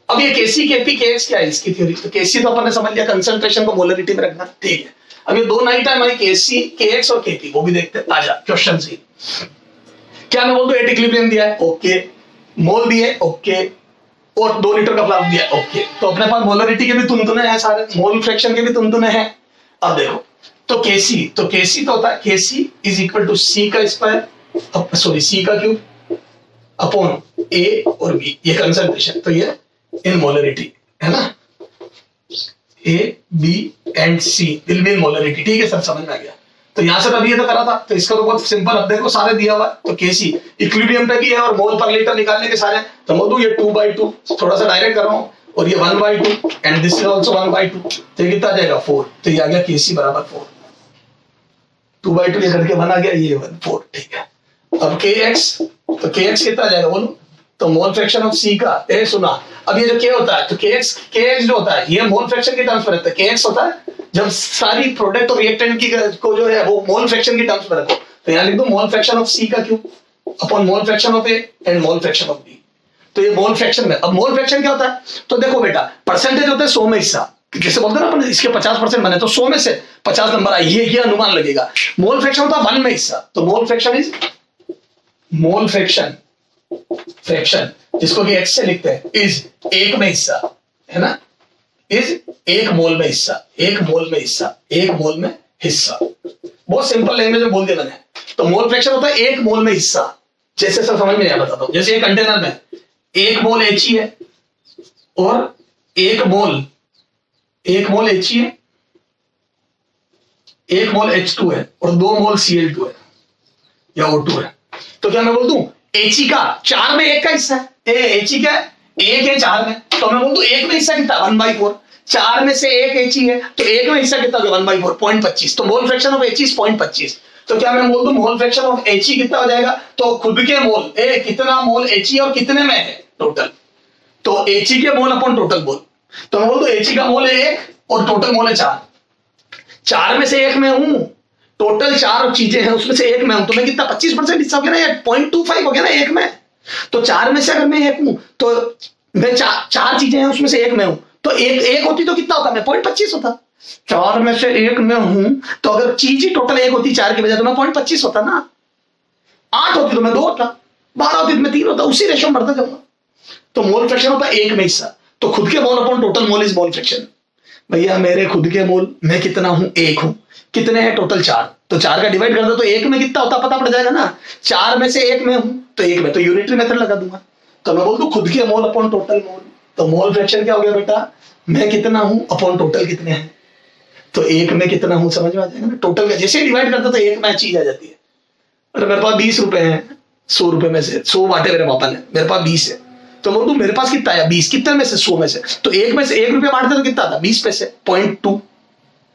अब ये kc kp kx क्या है इसकी theory? तो kc तो अपन ने समझ लिया कंसंट्रेशन को मोलरिटी में रखना, ठीक है। अब ये 2 नई टाइम आई kc kx और kp, वो भी देखते हैं। आजा क्वेश्चन सी, क्या मैं बोल दूं 8 इक्विलिब्रियम दिया है, ओके, मोल दिए ओके, और 2 लीटर का फ्लास्क दिया ओके। तो अपने पास मोलरिटी के भी तुनतुने हैं सारे, मोल फ्रैक्शन के भी तुनतुने हैं। अब देखो तो kc तो होता है kc is equal to c का स्क्वायर सॉरी c का क्यूब अपॉन a और b, ये कंसंट्रेशन। तो ये इन मोलरिटी है ना, A B and C will be in molarity, ठीक है सर समझ में आ गया। तो यहां से अभी ये तो करा था, तो इसका तो बहुत सिंपल। अब देखो सारे दिया हुआ, तो kc इक्विलिब्रियम पे भी है और मोल पर लीटर निकालने के सारे, तो मैं दूं ये 2/2, थोड़ा सा डायरेक्ट कर रहा हूं, और ये 1/2 एंड दिस इज आल्सो 1/2, तो ये कितना आ जाएगा 4। तो ये आ गया kc बराबर 4, 2/2 ये करके 1 आ गया, ये 1 4, ठीक है। अब kx, तो kx कितना आ जाएगा बोलो, तो मोल फ्रैक्शन ऑफ सी का, ए सुना, अब ये जो k होता है तो kx जो होता है ये मोल फ्रैक्शन के टर्म्स में रहता है, kx होता है जब सारी प्रोडक्ट और रिएक्टेंट की को जो है वो मोल फ्रैक्शन के टर्म्स में रखो, तो यहाँ लिख दो मोल फ्रैक्शन ऑफ सी का cube upon mole fraction of A and mole fraction of B. तो ये मोल फ्रैक्शन में, अब मोल फ्रैक्शन क्या होता है, तो देखो बेटा परसेंटेज होता है 100 में हिस्सा, जैसे बोलते हैं ना अपन इसके 50% बने तो 100 में से 50 नंबर आए, ये अनुमान लगेगा। मोल फ्रैक्शन होता है 1 में हिस्सा, तो mole fraction is mole fraction जिसको कि x से लिखते हैं इज 1 में हिस्सा, है ना, इज 1 मोल में हिस्सा, 1 मोल में हिस्सा, 1 मोल में हिस्सा। बहुत सिंपल लैंग्वेज में बोल दिया मैंने। तो मोल फ्रैक्शन होता है 1 मोल में हिस्सा, जैसे सब समझ में नहीं बताता हूं, जैसे एक कंटेनर में 1 मोल He है और 1 मोल He है, 1 मोल H2 है और 2 मोल Cl2 है या O2 है, तो क्या मैं बोल दूं He का 4 में 1 का हिस्सा है, He क्या है 1 है 4 में, तो मैं बोल दूं 1 में हिस्सा कितना 1/4, 4 में से 1 He है तो 1 में हिस्सा कितना होगा 1/4, 0.25, तो मोल फ्रैक्शन ऑफ He 0.25। तो क्या मैं बोल दूं मोल फ्रैक्शन ऑफ He कितना हो जाएगा, तो खुद के मोल कितना मोल He और कितने में है टोटल, तो He के मोल अपॉन टोटल मोल, तो मैं बोल दूं He का मोल है 1 और टोटल मोल है 4, 4 में से 1 में हूं, टोटल 4 चीजें हैं उसमें से 1 में हूं, तो मैं कितना 25% हिस्सा हो गया ना, या 0.25 हो गया ना 1 में, तो 4 में से अगर मैं 1 हूं तो मैं 4 चीजें हैं उसमें से 1 में हूं, तो एक होती तो कितना होता, मैं 0.25 होता, 4 में से 1 में हूं तो अगर चीज ही टोटल 1 होती 4 की बजाय तो मैं 0.25 होता ना, 8 होती तो मैं 2 होता, 12 होती तो मैं 3 होता, उसी रेशो में बढ़ता जाऊंगा। तो मोल फ्रैक्शन होता है 1 में हिस्सा, तो खुद के mole upon total mole is mole fraction. भैया मेरे खुद के मोल मैं कितना हूं 1 हूं, कितने हैं टोटल 4, तो 4 का डिवाइड कर दो तो 1 में कितना होता पता पड़ जाएगा ना, 4 में से 1 में हूं तो 1 में, तो यूनिटरी मेथड लगा दूंगा, तो मैं बोल दूं खुद के मोल अपॉन टोटल मोल, तो मोल फ्रैक्शन क्या हो गया बेटा, मैं कितना हूं अपॉन टोटल कितने हैं, तो 1 में कितना हूं समझ में आ जाएगा ना, टोटल का जैसे डिवाइड करता तो 1 में चीज आ जाती है। अरे मेरे पास 20 रुपए हैं, 100 रुपए में से 100 बांटे मेरे पापा ने, मेरे पास 20 है, तो बोल दूं मेरे पास कितना है 20, कितने में से 100 में से, तो 1 में से 1 रुपया बांटते तो कितना था 20 पैसे 0.2,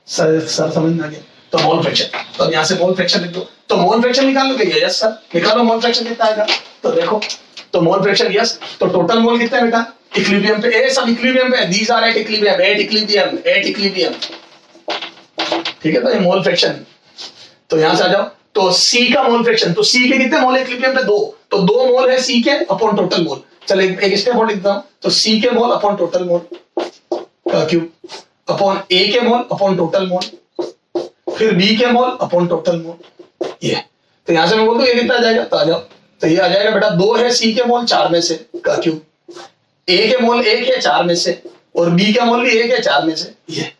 सर समझ में आ गया, तो मोल फ्रैक्शन, तो अब यहाँ से मोल फ्रैक्शन लिख दो, तो मोल फ्रैक्शन निकाल लो भैया, यस सर निकालो मोल फ्रैक्शन कितना आएगा, तो देखो तो मोल फ्रैक्शन यस, तो टोटल मोल कितना है बेटा, इक्विलिब्रियम पे ए, सब इक्विलिब्रियम पे, these are at equilibrium, at equilibrium, ठीक है, तो ये मोल फ्रैक्शन, तो यहां से आ जाओ, तो सी का मोल फ्रैक्शन, तो सी के कितने मोल है इक्विलिब्रियम पे 2, तो 2 मोल है सी के अपॉन टोटल मोल, चल एक स्टेप और लिखता हूं, तो सी के मोल अपॉन टोटल मोल का क्यूब अपॉन ए के मोल अपॉन टोटल मोल, फिर बी के मोल अपॉन टोटल मोल, ये, तो यहां से मैं बोल दूं ये कितना आ जाएगा, तो आ जाओ, तो ये आ जाएगा बेटा 2 है सी के मोल 4 में से का क्यूब, ए के मोल 1 है 4 में से और बी का मोल भी 1 है 4 में से, ये,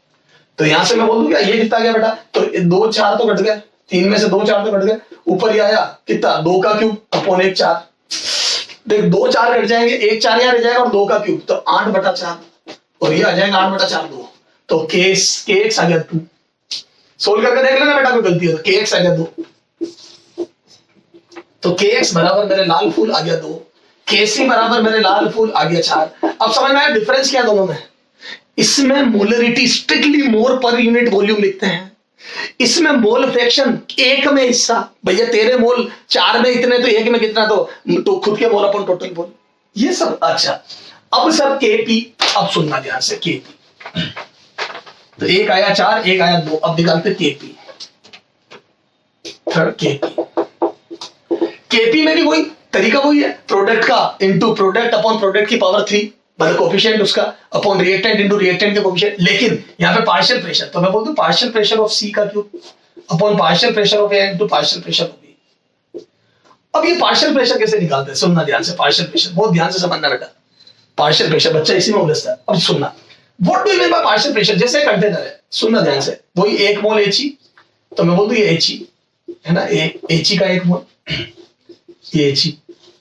तो यहां से मैं बोल दूं क्या ये कितना गया बेटा, तो 2 4 तो घट गए, 3 में से 2 4 तो घट गए, ऊपर ये आया कितना 2 का क्यूब अपॉन 1 4, देख 2 4 घट जाएंगे, 1 4 यहाँ रह जाएगा और 2 का क्यूब, तो 8/4 और ये आ जाएगा 8/4 2, तो kx आ गया 2, सोल्व करके देख लेना बेटा कोई गलती हो तो, kx आ गया 2, तो kx बराबर मेरे लाल फूल आ गया 2, kc बराबर मेरे लाल फूल आ गया 4। अब समझ में आया डिफरेंस क्या दोनों में, इसमें मोलरिटी स्ट्रिक्टली मोल पर यूनिट वॉल्यूम लिखते हैं, इसमें मोल फ्रैक्शन 1 में हिस्सा, भैया तेरे मोल 4 में इतने तो 1 में कितना, तो खुद के मोल अपन टोटल मोल, ये सब। अच्छा अब सर केपी, अब सुनना ध्यान से, केपी तो 1 आया 4 1 आया 2, अब निकालते केपी, थर्ड केपी में भी वही तरीका वही है, प्रोडक्ट का इनटू प्रोडक्ट अपॉन प्रोडक्ट की पावर 3, मतलब कोफिशिएंट उसका अपॉन रिएक्टेंट इनटू रिएक्टेंट के कोफिशिएंट, लेकिन यहाँ पे पार्शियल प्रेशर, तो मैं बोलता हूँ पार्शियल प्रेशर ऑफ सी का cube upon partial pressure of A into partial pressure of B. अब ये पार्शियल प्रेशर कैसे निकालते हैं, सुनना ध्यान से, पार्शियल प्रेशर बहुत ध्यान से समझना बेटा, पार्शियल प्रेशर बच्चा इसी में उलझता है। अब सुनना what do you mean by partial pressure, जैसे कंटेनर है, सुनना ध्यान से, वही 1 मोल He, तो मैं बोल दूं ये He है ना, He का 1 मोल, ये He,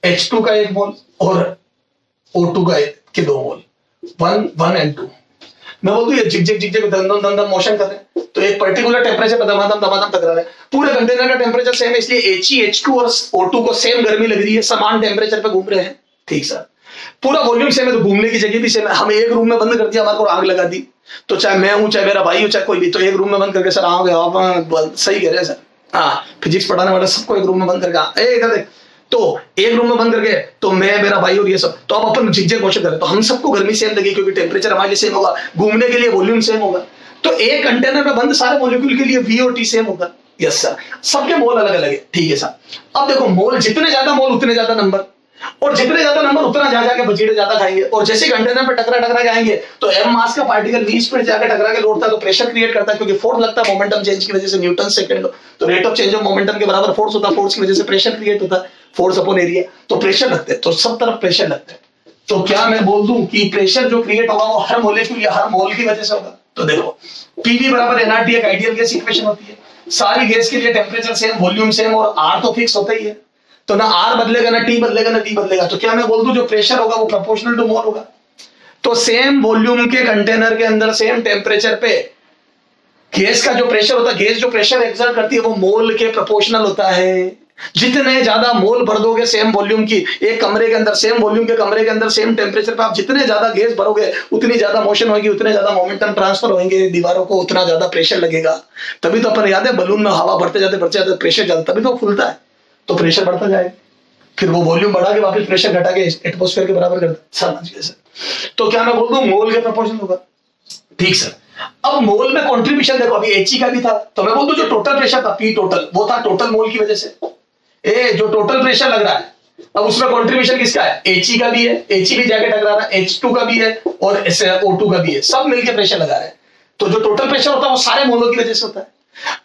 H2 का 1 मोल और O2 के 2 मोल, 1 and 2, मैं बोल दूं ये जिग दम मोशन कर रहे हैं, तो एक पर्टिकुलर टेम्परेचर पे दमादम टकरा रहे हैं, पूरे कंटेनर का टेम्परेचर सेम है, इसलिए He, H2 और O2 को सेम गर्मी लग रही है, समान टेम्परेचर पे घूम रहे हैं, ठीक सर, पूरा वॉल्यूम सेम है तो घूमने की जगह भी सेम है, हम एक रूम में बंद कर दिया, हमारे को आग लगा दी, तो चाहे मैं हूं चाहे मेरा भाई हो चाहे कोई भी, तो एक रूम में बंद करके सर आग आप सही कह रहे हैं सर, हाँ, फिजिक्स पढ़ाने वाला सबको एक रूम में बंद करके इधर देख, तो एक रूम में बंद करके तो मैं, मेरा भाई और ये सब, तो अब अपन झिझक क्वेश्चन करें तो हम सबको गर्मी सेम लगी क्योंकि टेम्परेचर हमारे लिए सेम होगा, घूमने के लिए वॉल्यूम सेम होगा, तो एक कंटेनर में बंद सारे मॉलिक्यूल के लिए V और T सेम होगा। यस सर, सबके मोल अलग अलग है, ठीक है सर। अब देखो मोल जितने ज्यादा मोल उतने ज्यादा नंबर, और जितने ज्यादा नंबर उतना जा जाके बचीड़े ज्यादा खाएंगे, और जैसे कंटेनर पे टकरा के आएंगे तो m मास का पार्टिकल v स्पीड जाके टकरा के लौटता है तो प्रेशर क्रिएट करता है, क्योंकि फोर्स लगता है मोमेंटम चेंज की वजह से, न्यूटन सेकंड, तो rate of change of momentum के बराबर फोर्स होता है, फोर्स की वजह से प्रेशर क्रिएट होता है, फोर्स अपॉन एरिया, तो प्रेशर लगते हैं, तो सब तरफ प्रेशर लगते हैं। तो क्या मैं बोल दूं कि प्रेशर जो क्रिएट होगा वो हर मॉलिक्यूल या हर मोल की वजह से होगा? तो देखो PV बराबर nRT एक आइडियल गैस इक्वेशन होती है, सारी गैस के लिए टेम्परेचर सेम, वॉल्यूम सेम, और R तो फिक्स होता ही है, तो ना R बदलेगा ना T बदलेगा ना V बदलेगा, तो क्या मैं बोल दूं जो प्रेशर होगा वो प्रोपोर्शनल टू मोल होगा? तो सेम वॉल्यूम के कंटेनर के अंदर सेम टेम्परेचर पे गैस का जो प्रेशर होता है, गैस जो प्रेशर एक्सर्ट करती है वो मोल के प्रोपोर्शनल होता है। जितने ज्यादा मोल भर दोगे सेम वॉल्यूम की एक कमरे के अंदर, सेम वॉल्यूम के कमरे के अंदर सेम टेम्परेचर पे आप जितने ज्यादा गैस भरोगे उतनी ज्यादा मोशन होगी, उतने ज्यादा मोमेंटम ट्रांसफर होंगे दीवारों को, उतना ज्यादा प्रेशर लगेगा। तभी तो अपन याद है बलून में हवा बढ़ते जाते प्रेशर ज्यादा, तभी तो फूलता है, तो प्रेशर बढ़ता जाएगा, फिर वो वॉल्यूम बढ़ा के वापस प्रेशर घटा के एटमॉस्फेयर के बराबर कर देता, समझ गए सर? तो क्या मैं बोल दूं मोल के प्रोपोर्शनल होगा, ठीक सर। अब मोल में कंट्रीब्यूशन देखो, अभी He का भी था, तो मैं बोल दूं जो टोटल प्रेशर था P टोटल, वो था टोटल मोल की वजह से। जो टोटल प्रेशर लग रहा है अब उसमें कंट्रीब्यूशन किसका है? He का भी है, He भी जाके टकरा रहा है, H2 का भी है और O2 का भी है, सब मिलके प्रेशर लगा रहे हैं, तो जो टोटल प्रेशर होता है वो सारे मोलों की वजह से होता है।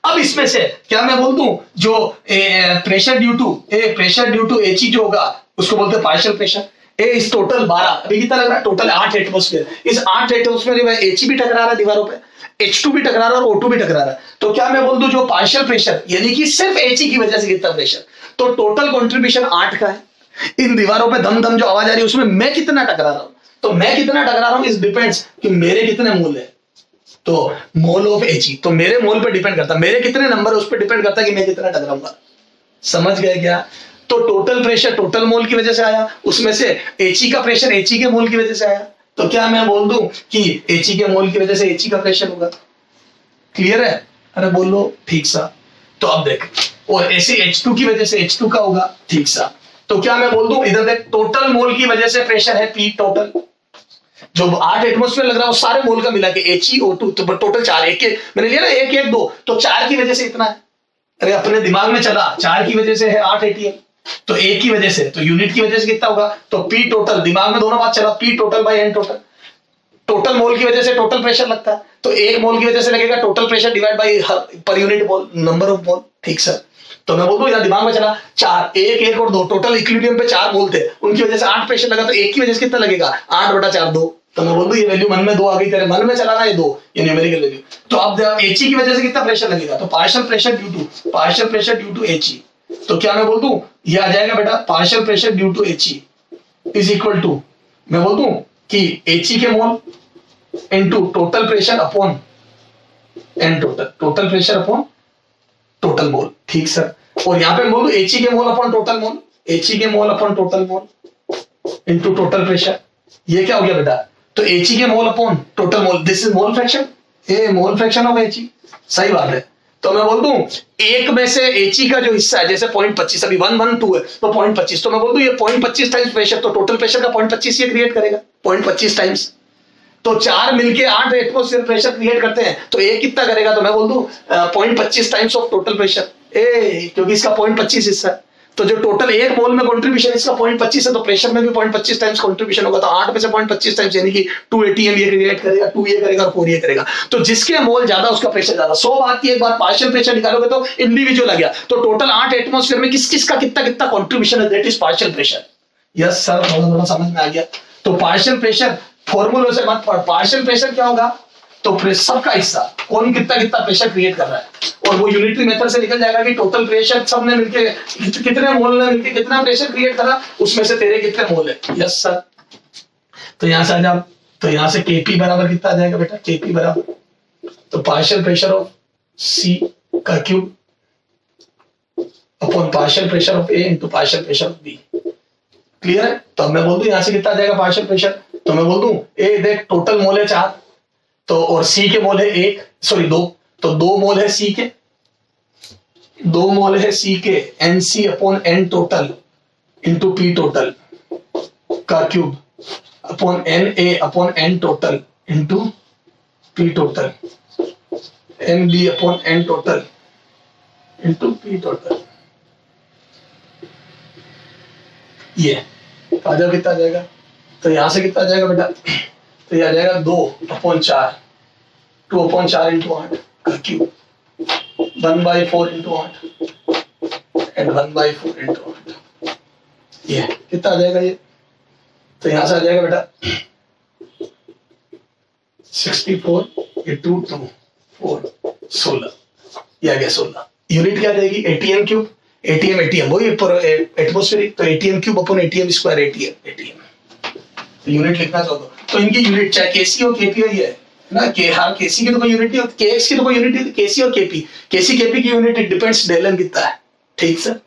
अब इसमें से क्या मैं बोल दूं जो प्रेशर ड्यू टू He जो होगा उसको बोलते हैं पार्शियल प्रेशर। इस टोटल 12, अभी कितना लग रहा है? टोटल 8 एटमॉस्फेयर, इस 8 एटमॉस्फेयर में He भी टकरा रहा है दीवारों पे, H2 भी टकरा रहा है और O2 भी टकरा रहा है, तो क्या मैं बोल दूं जो पार्शियल प्रेशर यानी कि सिर्फ He की वजह से कितना प्रेशर, तो टोटल कंट्रीब्यूशन 8 का है। इन दीवारों पे दम दम जो आवाज आ रही है उसमें मैं कितना टकरा रहा हूं, तो मैं कितना टकरा रहा हूं इस डिपेंड्स कि मेरे कितने मोल है, तो मोल ऑफ He, तो मेरे मोल पे डिपेंड करता है, मेरे कितने नंबर है उस पर डिपेंड करता है कि मैं कितना टकराऊंगा। समझ गए क्या? तो टोटल प्रेशर टोटल मोल की वजह से आया, उसमें से He का प्रेशर He के मोल की वजह से आया, तो क्या मैं बोल दूं कि He के मोल की वजह से He का प्रेशर होगा? क्लियर है? अरे बोलो ठीक सा। तो अब देख, और ऐसे H2 की वजह से H2 का होगा, ठीक सा। तो क्या मैं बोल दूं इधर देख, टोटल मोल की वजह से प्रेशर है P टोटल, जो 8 एटमॉस्फेयर लग रहा है वो सारे मोल का मिला के HeO2, तो टोटल 4, एक मैंने लिया ना 1 1 2, तो 4 की वजह से इतना है। अरे अपने दिमाग में चला 4 की वजह से है 8 ATM, तो 1 की वजह से, तो यूनिट की वजह से कितना होगा, तो P टोटल, दिमाग में दोनों बात चला, P total by N total, total mole की वजह से टोटल प्रेशर लगता है, तो 1 मोल की वजह से लगेगा total pressure divide by per unit mole, number of mole, ठीक सर। तो मैं बोल दूं यार दिमाग में चला 4, 1 1 और 2, टोटल इक्विलिब्रियम पे 4 मोल थे, उनकी वजह से 8 प्रेशर लगा, तो 1 की वजह से कितना लगेगा 8/4 2, तो मैं बोल दूं ये वैल्यू मन में 2 आ गई, तेरे मन में चला ना ये 2, ये न्यूमेरिकल वैल्यू। तो अब He की वजह से कितना प्रेशर लगेगा, तो partial pressure due to He, तो क्या मैं बोल दूं ये आ जाएगा बेटा partial pressure due to He is equal to, मैं बोल दूं कि He के mole into total pressure upon N total, total pressure upon total mole, ठीक सर। और यहां पे बोल दूं He के mole upon total mole, He के mole upon total mole into total pressure, ये क्या हो गया बेटा, तो He के mole upon total mole, this is mole fraction, ये मोल फ्रैक्शन ऑफ He, सही बात है। तो मैं बोल दूं एक में से He का जो हिस्सा है जैसे 0.25, अभी 112 है तो 0.25, तो मैं बोल दूं ये 0.25 टाइम्स प्रेशर, तो टोटल प्रेशर का 0.25 ये क्रिएट करेगा 0.25 टाइम्स, तो 4 मिलके 8 एटमॉस्फेयर प्रेशर क्रिएट करते हैं, तो एक कितना करेगा, तो मैं बोल दूं 0.25 टाइम्स ऑफ टोटल प्रेशर, क्योंकि इसका 0.25 हिस्सा है, तो जो टोटल 1 मोल में कंट्रीब्यूशन इसका 0.25 है, तो प्रेशर में भी 0.25 टाइम्स कंट्रीब्यूशन होगा, तो 8 में से 0.25 टाइम्स यानी कि 2 ATM ये क्रिएट करेगा, 2 ये करेगा और 4 ये करेगा, तो जिसके मोल ज्यादा उसका प्रेशर ज्यादा। 100 बात की एक बार पार्शियल प्रेशर निकालोगे तो इंडिविजुअल आ गया, तो टोटल 8 एटमॉस्फेयर में किस किस का कितना कितना कंट्रीब्यूशन है, that is partial pressure. Yes sir, थोड़ा समझ में आ गया। तो पार्शियल प्रेशर फॉर्मूले से मत पढ़, पार्शियल प्रेशर क्या होगा, तो सबका हिस्सा कौन कितना कितना प्रेशर क्रिएट कर रहा है, और वो यूनिटरी मेथड से निकल जाएगा कि टोटल प्रेशर सबने मिलके कितने मोल ने मिलके कितना प्रेशर क्रिएट करा, उसमें से तेरे कितने मोल है। यस सर, तो यहां से आ जाओ, तो यहां से Kp बराबर कितना आ जाएगा बेटा, Kp बराबर तो पार्शियल प्रेशर ऑफ C का cube upon partial pressure of A into partial pressure of B। Clear है? तो अब मैं बोल दूं यहां से कितना आ जाएगा पार्शियल प्रेशर, तो मैं बोल दूं ए देख टोटल मोल है 4, तो और C के मोल है 2, तो 2 मोल है C के, 2 मोल है सी के NC upon N total into P total का cube upon NA upon N total into P total NB upon N total into P total. ये आ जाओ कितना आ जाएगा, तो यहां से कितना आ जाएगा बेटा, तो ये आ जाएगा 2/4 2/4 इंटू 8 का क्यूब 1/4 इंटू 8 एंड 1/4 इंटू 8। ये कितना आ जाएगा ये, तो यहां से आ जाएगा बेटा 64 ये 2 2 4 16, ये आ गया 16। यूनिट क्या आ जाएगी ATM क्यूब, ATM वही एटमोस्फेरिक, तो ATM cube upon ATM square ATM तो यूनिट लिखना चाहो तो इनकी यूनिट चाहे केसी और केपी है ना, के हर केसी की तो कोई यूनिट नहीं होती, केएक्स की तो कोई यूनिट नहीं होती, केसी और केपी की यूनिट इट डिपेंड्स डेलन कितना है। ठीक सर,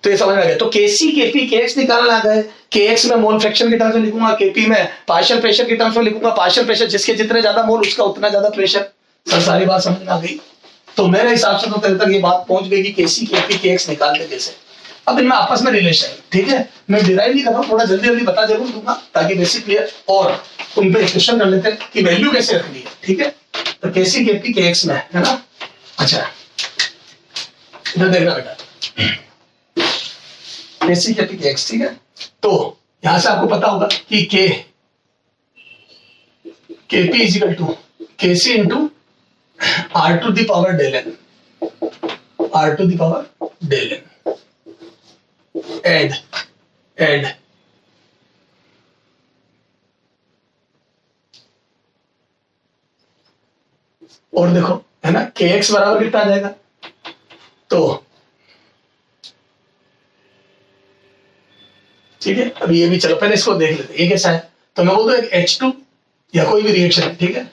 तो ये समझ में आ गया। तो केसी केपी केएक्स निकालना आ गए, केएक्स में मोल फ्रैक्शन के टर्म्स में लिखूंगा, केपी में पार्शियल प्रेशर के टर्म्स में लिखूंगा, पार्शियल प्रेशर जिसके जितने ज्यादा मोल उसका उतना ज्यादा प्रेशर। सर सारी बात समझ में आ गई। तो मेरे हिसाब से तो तेरे तक ये बात पहुंच गई कि केसी केपी केएक्स निकालते कैसे। अब इनमें आपस में रिलेशन, ठीक है, मैं डिराइव नहीं कर रहा हूँ, थोड़ा जल्दी जल्दी बता जरूर दूंगा ताकि बेसिक क्लियर, और उन पे क्वेश्चन कर लेते हैं कि वैल्यू कैसे रखनी है। ठीक है, तो केसी केपी केएक्स में है ना। अच्छा इधर देखना बेटा, केसी केपी केएक्स, ठीक है। तो यहां से आपको पता होगा कि KP is equal to KC into R to the power del N, R to the power del N एड और देखो है ना kx बराबर कितना आ जाएगा, तो ठीक है। अभी ये भी चलो पहले इसको देख लेते हैं ये कैसा है। तो मैं बोलता हूँ एक H2 या कोई भी रिएक्शन है, ठीक है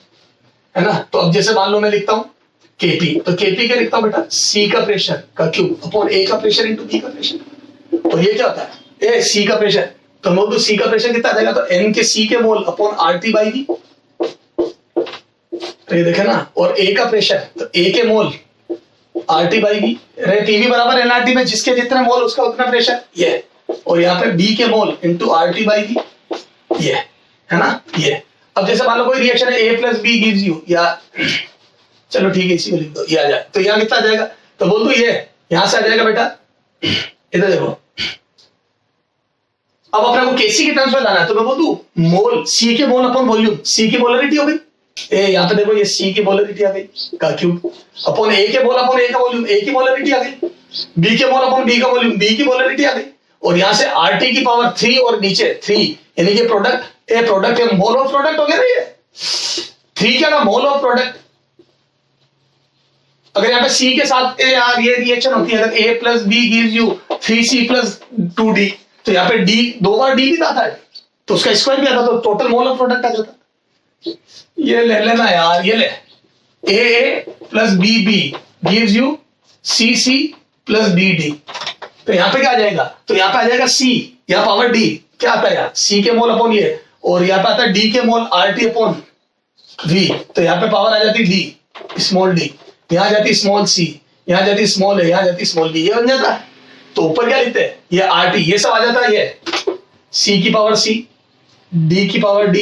ना। तो अब जैसे मान लो मैं लिखता हूं Kp, तो Kp क्या लिखता हूं बेटा, C का प्रेशर का क्यूब अपॉन A का प्रेशर इंटू B का प्रेशर। तो ये क्या होता है, ए C का प्रेशर, तो मैं बोलूं C का प्रेशर कितना आ जाएगा, तो N के C के mole upon RT by B, तो ये देखे ना। और A का प्रेशर, तो A के मोल RT बाई B, PV बराबर nRT में जिसके जितने मोल उसका उतना प्रेशर, ये। और यहाँ पे B के mole into RT by B, ये है ना ये। अब जैसे मान लो कोई रिएक्शन है A plus B gives you, या चलो ठीक है इसी को लिख दो, ये आ जाए, तो यहाँ कितना आ जाएगा, तो बोल दो ये यहां से आ जाएगा बेटा, इधर देखो। अब अपने को केसी के टर्म्स में लाना है, तो मैं बोल दूं मोल C के मोल अपॉन वॉल्यूम, C की मोलरिटी हो गई, ए यहाँ पे देखो ये C की मोलरिटी आ गई का क्यूब अपॉन A के मोल अपॉन A का वॉल्यूम, A की मोलरिटी आ गई, B के मोल अपॉन B का वॉल्यूम, B की मोलरिटी आ गई, और यहां से RT की पावर 3 और नीचे 3 यानी कि प्रोडक्ट, ए प्रोडक्ट है, मोल ऑफ प्रोडक्ट हो गया ना ये 3 क्या ना, मोल ऑफ प्रोडक्ट। अगर यहाँ पे C के साथ यार ये रिएक्शन होती है, अगर A plus B gives you 3C plus 2D, तो यहाँ पे D 2 बार D भी आता है, तो उसका स्क्वायर भी आता, तो टोटल मोल ऑफ प्रोडक्ट आ जाता। ये ले लेना यार, ये ले A plus BB gives you CC plus DD, तो यहाँ पे क्या आ जाएगा, तो यहाँ पे आ जाएगा C, यहाँ पावर D क्या आता है यार, C के मोल अपॉन ये, और यहाँ पे आता है D के मोल RT अपॉन V, तो यहाँ पे पावर आ जाती D स्मॉल d, यहाँ जाती स्मॉल c, यहाँ जाती स्मॉल a, यहाँ जाती स्मॉल b, ये बन जाता है। तो ऊपर क्या लिखते हैं, ये RT, ये सब आ जाता है, ये c की पावर c, d की पावर d,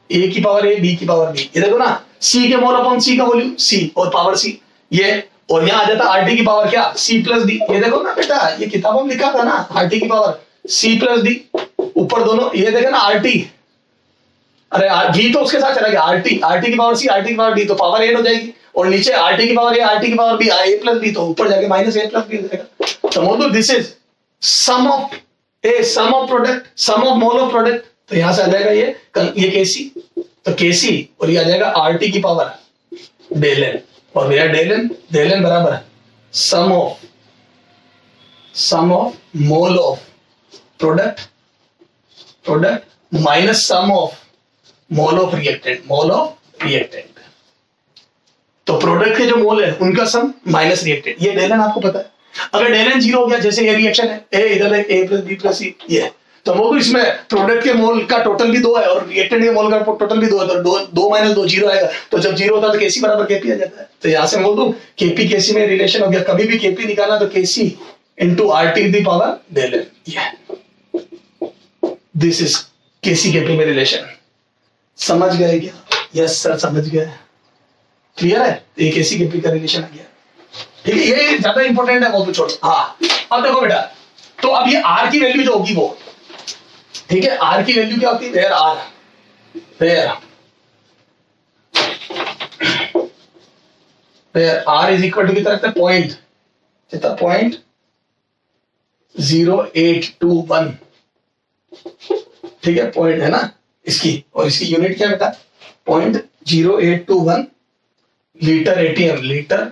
a की पावर a, b की पावर b, ये देखो ना c के मोल अपॉन c का वॉल्यूम c और पावर c, ये। और यहाँ आ जाता RT की पावर क्या, c प्लस d, ये देखो ना बेटा ये किताबों में लिखा था ना, RT की पावर c प्लस d, ऊपर दोनों ये देखे ना RT, अरे v तो उसके साथ चला गया, RT की पावर c, RT की पावर d, तो पावर एड हो जाएगी, और नीचे RT की पावर a, RT की power b, a plus b, तो ऊपर जाके माइनस a प्लस b हो जाएगा। तो बोल दो this is sum of A, sum of product, sum of mole of product, तो यहां से आ जाएगा ये Kc, तो Kc और ये आ जाएगा RT की पावर डेल एन, और मेरा डेल एन बराबर sum of mole of product minus sum of mole of reactant, तो प्रोडक्ट के जो मोल है उनका सम माइनस रिएक्टेंट, ये डेल एन आपको पता है। अगर डेल एन 0 हो गया, जैसे ये रिएक्शन है ए, इधर है a प्लस बी प्लस सी, ये तो वो इसमें प्रोडक्ट के मोल का टोटल भी 2 है और रिएक्टेंट के मोल का टोटल भी 2 है, तो 2 माइनस 2 जीरो आएगा। तो जब जीरो होता है तो केसी बराबर केपी आ जाता है। तो यहाँ से बोल दूं केपी केसी में रिलेशन हो गया। कभी भी केपी निकालना तो KC into RT the power del N, this is KC KP में रिलेशन। समझ गए क्या? यस सर समझ गए। क्लियर है? ये केसी केपी का रिलेशन आ गया। ठीक है, ये ज्यादा इंपॉर्टेंट है, वो तो छोड़ो। हाँ अब देखो बेटा, तो अब ये आर की वैल्यू जो होगी वो, ठीक है, आर की वैल्यू क्या होती है? Where R, where R is equal to कितना रखते हैं? पॉइंट, कितना? 0.0821, ठीक है, पॉइंट है ना इसकी, और इसकी यूनिट क्या बेटा? 0.0821 लीटर एटीएम, लीटर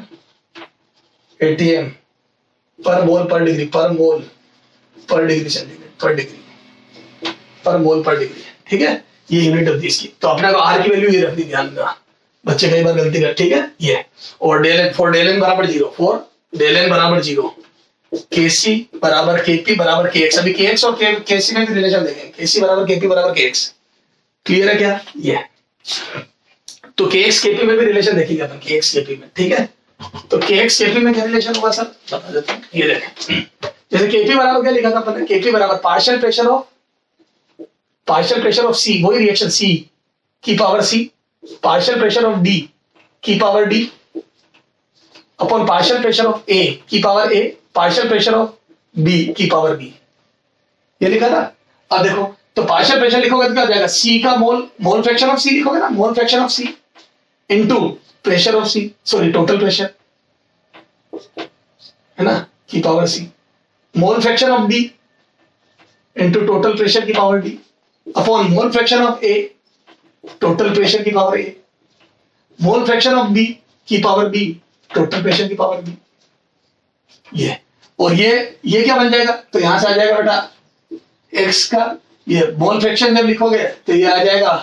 एटीएम पर मोल पर डिग्री, पर मोल पर डिग्री सेंटीग्रेड, पर डिग्री पर मोल पर डिग्री, ठीक है, ये यूनिट होती है इसकी। तो अपने को आर की वैल्यू ये रखनी, ध्यान देना बच्चे कई बार गलती कर, ठीक है, ये। और del N, for del N बराबर 0, फॉर डेल एन बराबर 0, केसी बराबर केपी बराबर केएक्स। अभी केएक्स और केसी में भी रिलेशन देखेंगे, केसी बराबर केपी बराबर केएक्स। क्लियर है क्या? ये तो केएक्स केपी में भी रिलेशन देखेंगे अपन, केएक्स केपी में, ठीक है। तो केएक्स केपी में क्या रिलेशन होगा सर, बता देते हैं। ये देखें, जैसे केपी बराबर क्या लिखा था अपन ने? केपी बराबर पार्शियल प्रेशर ऑफ सी, वही रिएक्शन सी की power C, partial pressure of D की power D upon partial pressure of A की power A, partial pressure of B की पावर बी, ये लिखा था। अब देखो, तो पार्शियल प्रेशर लिखोगे तो क्या हो जाएगा? सी का मोल फ्रैक्शन ऑफ सी लिखोगे ना, mole fraction of C into pressure of C, sorry total pressure है ना, की power C, mole fraction of D into total pressure की power D upon mole fraction of A, total pressure की power A, mole fraction of B की power B, total pressure की power B. ये और ये क्या बन जाएगा? तो यहां से आ जाएगा बेटा एक्स का, ये मोल फ्रैक्शन जब लिखोगे तो ये आ जाएगा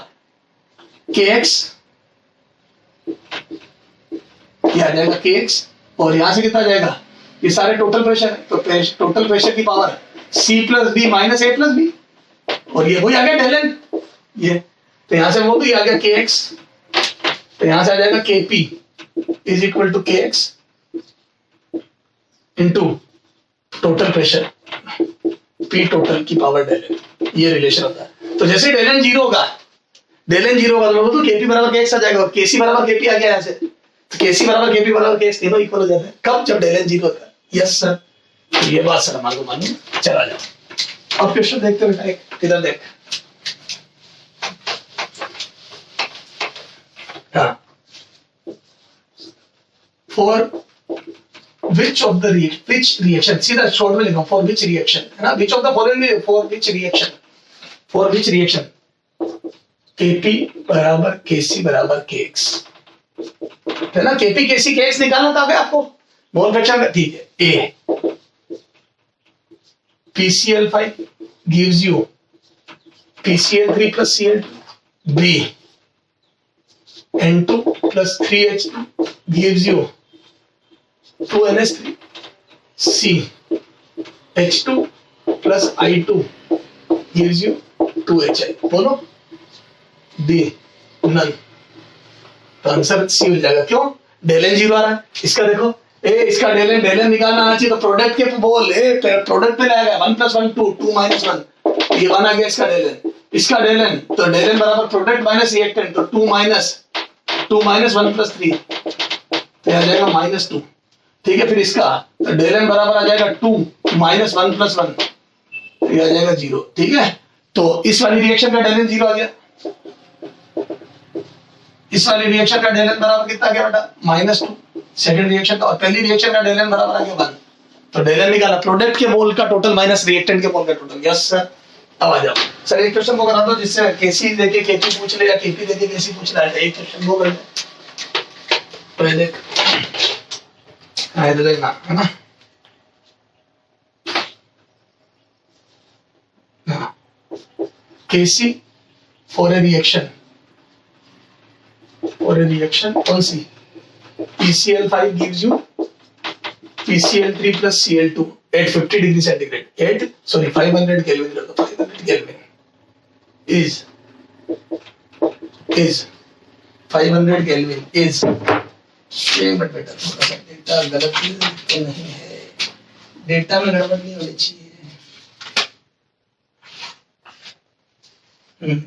के एक्स, ये आ जाएगा के एक्स, और यहां से कितना आ जाएगा? ये सारे टोटल प्रेशर है, तो टोटल प्रेशर की power C plus B minus A plus B, और ये वही आ गया डेल एन, ये। तो यहां से वो भी आ गया के एक्स, तो यहां से आ जाएगा के पी इज इक्वल टू के x into total pressure P total की पावर डेल एन, ये रिलेशन होता है। तो जैसे डेल एन जीरो होगा, तो केपी बराबर के एक्स आ जाएगा, और केसी बराबर केपी आ गया यहाँ से, तो केसी बराबर केपी बराबर के एक्स तीनों इक्वल हो जाते हैं। कब? जब डेल एन जीरो होता है। यस सर, तो ये बात सर हमारे को मालूम। चला जाओ अब क्वेश्चन देखते बेटा, एक इधर देख। हाँ, for which of the which reaction, सीधा शॉर्ट में लिखा, for which reaction है ना, which of the following, for which reaction Kp बराबर Kc बराबर Kx है ना, Kp Kc Kx निकालना था क्या आपको? मोल फ्रैक्शन का, ठीक है। A PCl5 gives you PCl3 plus Cl2, B N2 plus 3H2 gives you 2NH3, C H2 plus I2 gives you 2HI, बोलो D नन, तो आंसर सी हो जाएगा। क्यों? डेल एन जीरो आ रहा है, इसका देखो इसका डेल एन निकालना आना चाहिए, तो प्रोडक्ट के बोल प्रोडक्ट पे लाएगा 1 + 1 2 2 - 1, ये 1 आ गया इसका डेल एन, तो डेल एन बराबर प्रोडक्ट माइनस रिएक्टेंट, तो 2 - 1 + 3, तो आ जाएगा -2, ठीक है। फिर इसका तो डेल एन बराबर आ जाएगा 2 - 1 + 1, तो ये आ जाएगा 0, ठीक है। तो इस वाली रिएक्शन का डेल एन 0 आ गया, इस वाली रिएक्शन का डेल एन बराबर कितना आ गया बेटा? -2, सेकंड रिएक्शन का, और पहली रिएक्शन का डेल एन बराबर आ गया 1, तो डेल एन निकाला प्रोडक्ट के मोल का टोटल माइनस रिएक्टेंट के मोल का टोटल। यस सर, अब आ जाओ सर, एक क्वेश्चन को करा दो जिससे केसी देके केपी पूछ ले या केपी देके केसी पूछ ले, एक क्वेश्चन वो कर दो, तो ये देख आए तो देखना है ना, केसी फॉर ए रिएक्शन कौन सी? PCl5 gives you PCl3 plus Cl2 at 50 degree centigrade, 500 Kelvin कर दो, 500 is 500 केल्विन इज, एक मिनट बेटा थोड़ा सा डेटा गलत तो नहीं है, डेटा में गड़बड़ नहीं होनी चाहिए।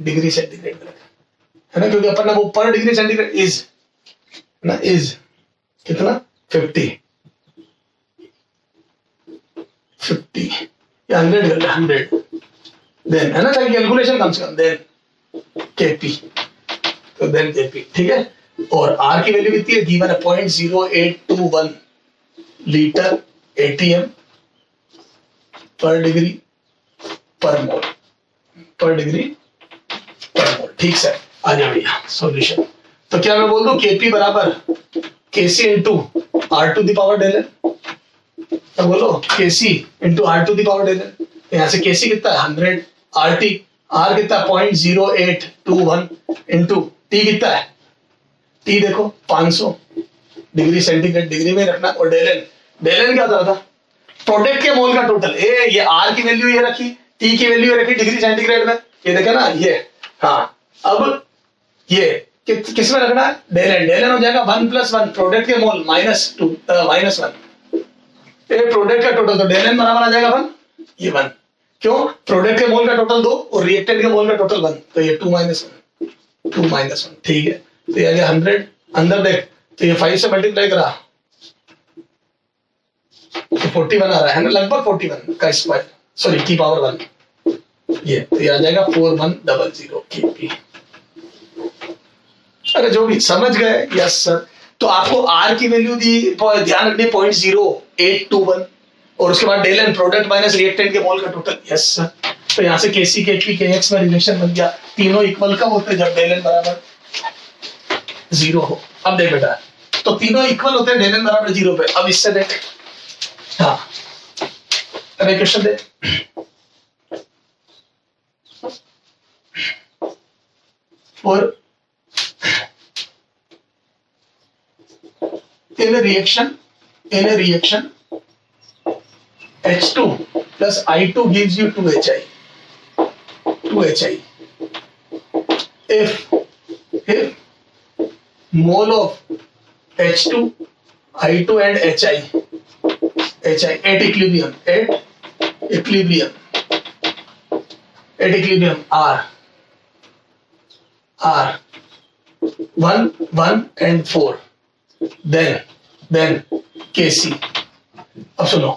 डिग्री सेंटीग्रेड में है ना, क्योंकि अपन ने वो पर डिग्री सेंटीग्रेड इज ना, इज कितना 50 या 100 देन है ना, ताकि कैलकुलेशन कम से कम देन केपी, तो देन केपी ठीक है। और आर की वैल्यू कितनी है, गिवन है 0.0821 लीटर एटीएम पर डिग्री पर मोल, पर डिग्री पर मोल। ठीक सर, आ जाओ भैया सॉल्यूशन। तो क्या मैं बोल दूं केपी बराबर KC into R to the power del N, तो बोलो KC into R to the power del N. यहाँ से केसी कितना है 100, आर टी आर कितना 0.0821 इंटू टी कितना है, टी देखो 500 डिग्री सेंटीग्रेड, डिग्री में रखना। और डेल एन क्या होता था, प्रोडक्ट के मोल का टोटल। ये आर की वैल्यू ये रखी, टी की वैल्यू ये रखी डिग्री सेंटीग्रेड में, ये देखा ना ये। हाँ अब ये किस में रखना है, डेल एन हो जाएगा 1 + 1 प्रोडक्ट के मोल -1 ये प्रोडक्ट का टोटल, तो डेल एन बराबर आ जाएगा 1, ये 1। क्यों, प्रोडक्ट के मोल का टोटल 2 और रिएक्टेंट के मोल का टोटल 1, तो ये 2 - 1 ठीक है। तो ये आ गया 100, अंदर देख तो ये 5 से मल्टीप्लाई करा तो 41 आ रहा है ना, लगभग 41 का स्क्वायर, सॉरी की पावर 1, ये तो ये आ जाएगा 4100 केपी। अरे जो भी समझ गए, यस सर। तो आपको आर की वैल्यू दी, ध्यान रखनी 0.0821 और उसके बाद del N product minus reactant के मोल का टोटल, यस सर। तो यहाँ से केसी केपी केएक्स में रिलेशन बन गया, तीनों इक्वल कब होते हैं, जब डेल एन बराबर 0 हो। अब देख बेटा, तो तीनों इक्वल होते हैं डेल एन बराबर 0 पे। अब इससे देख, हाँ अरे क्वेश्चन दे, और in a reaction H2 plus I2 gives you 2HI. If mole of H2, I2 and HI at equilibrium R 1, 1 and 4, then Kc। अब सुनो,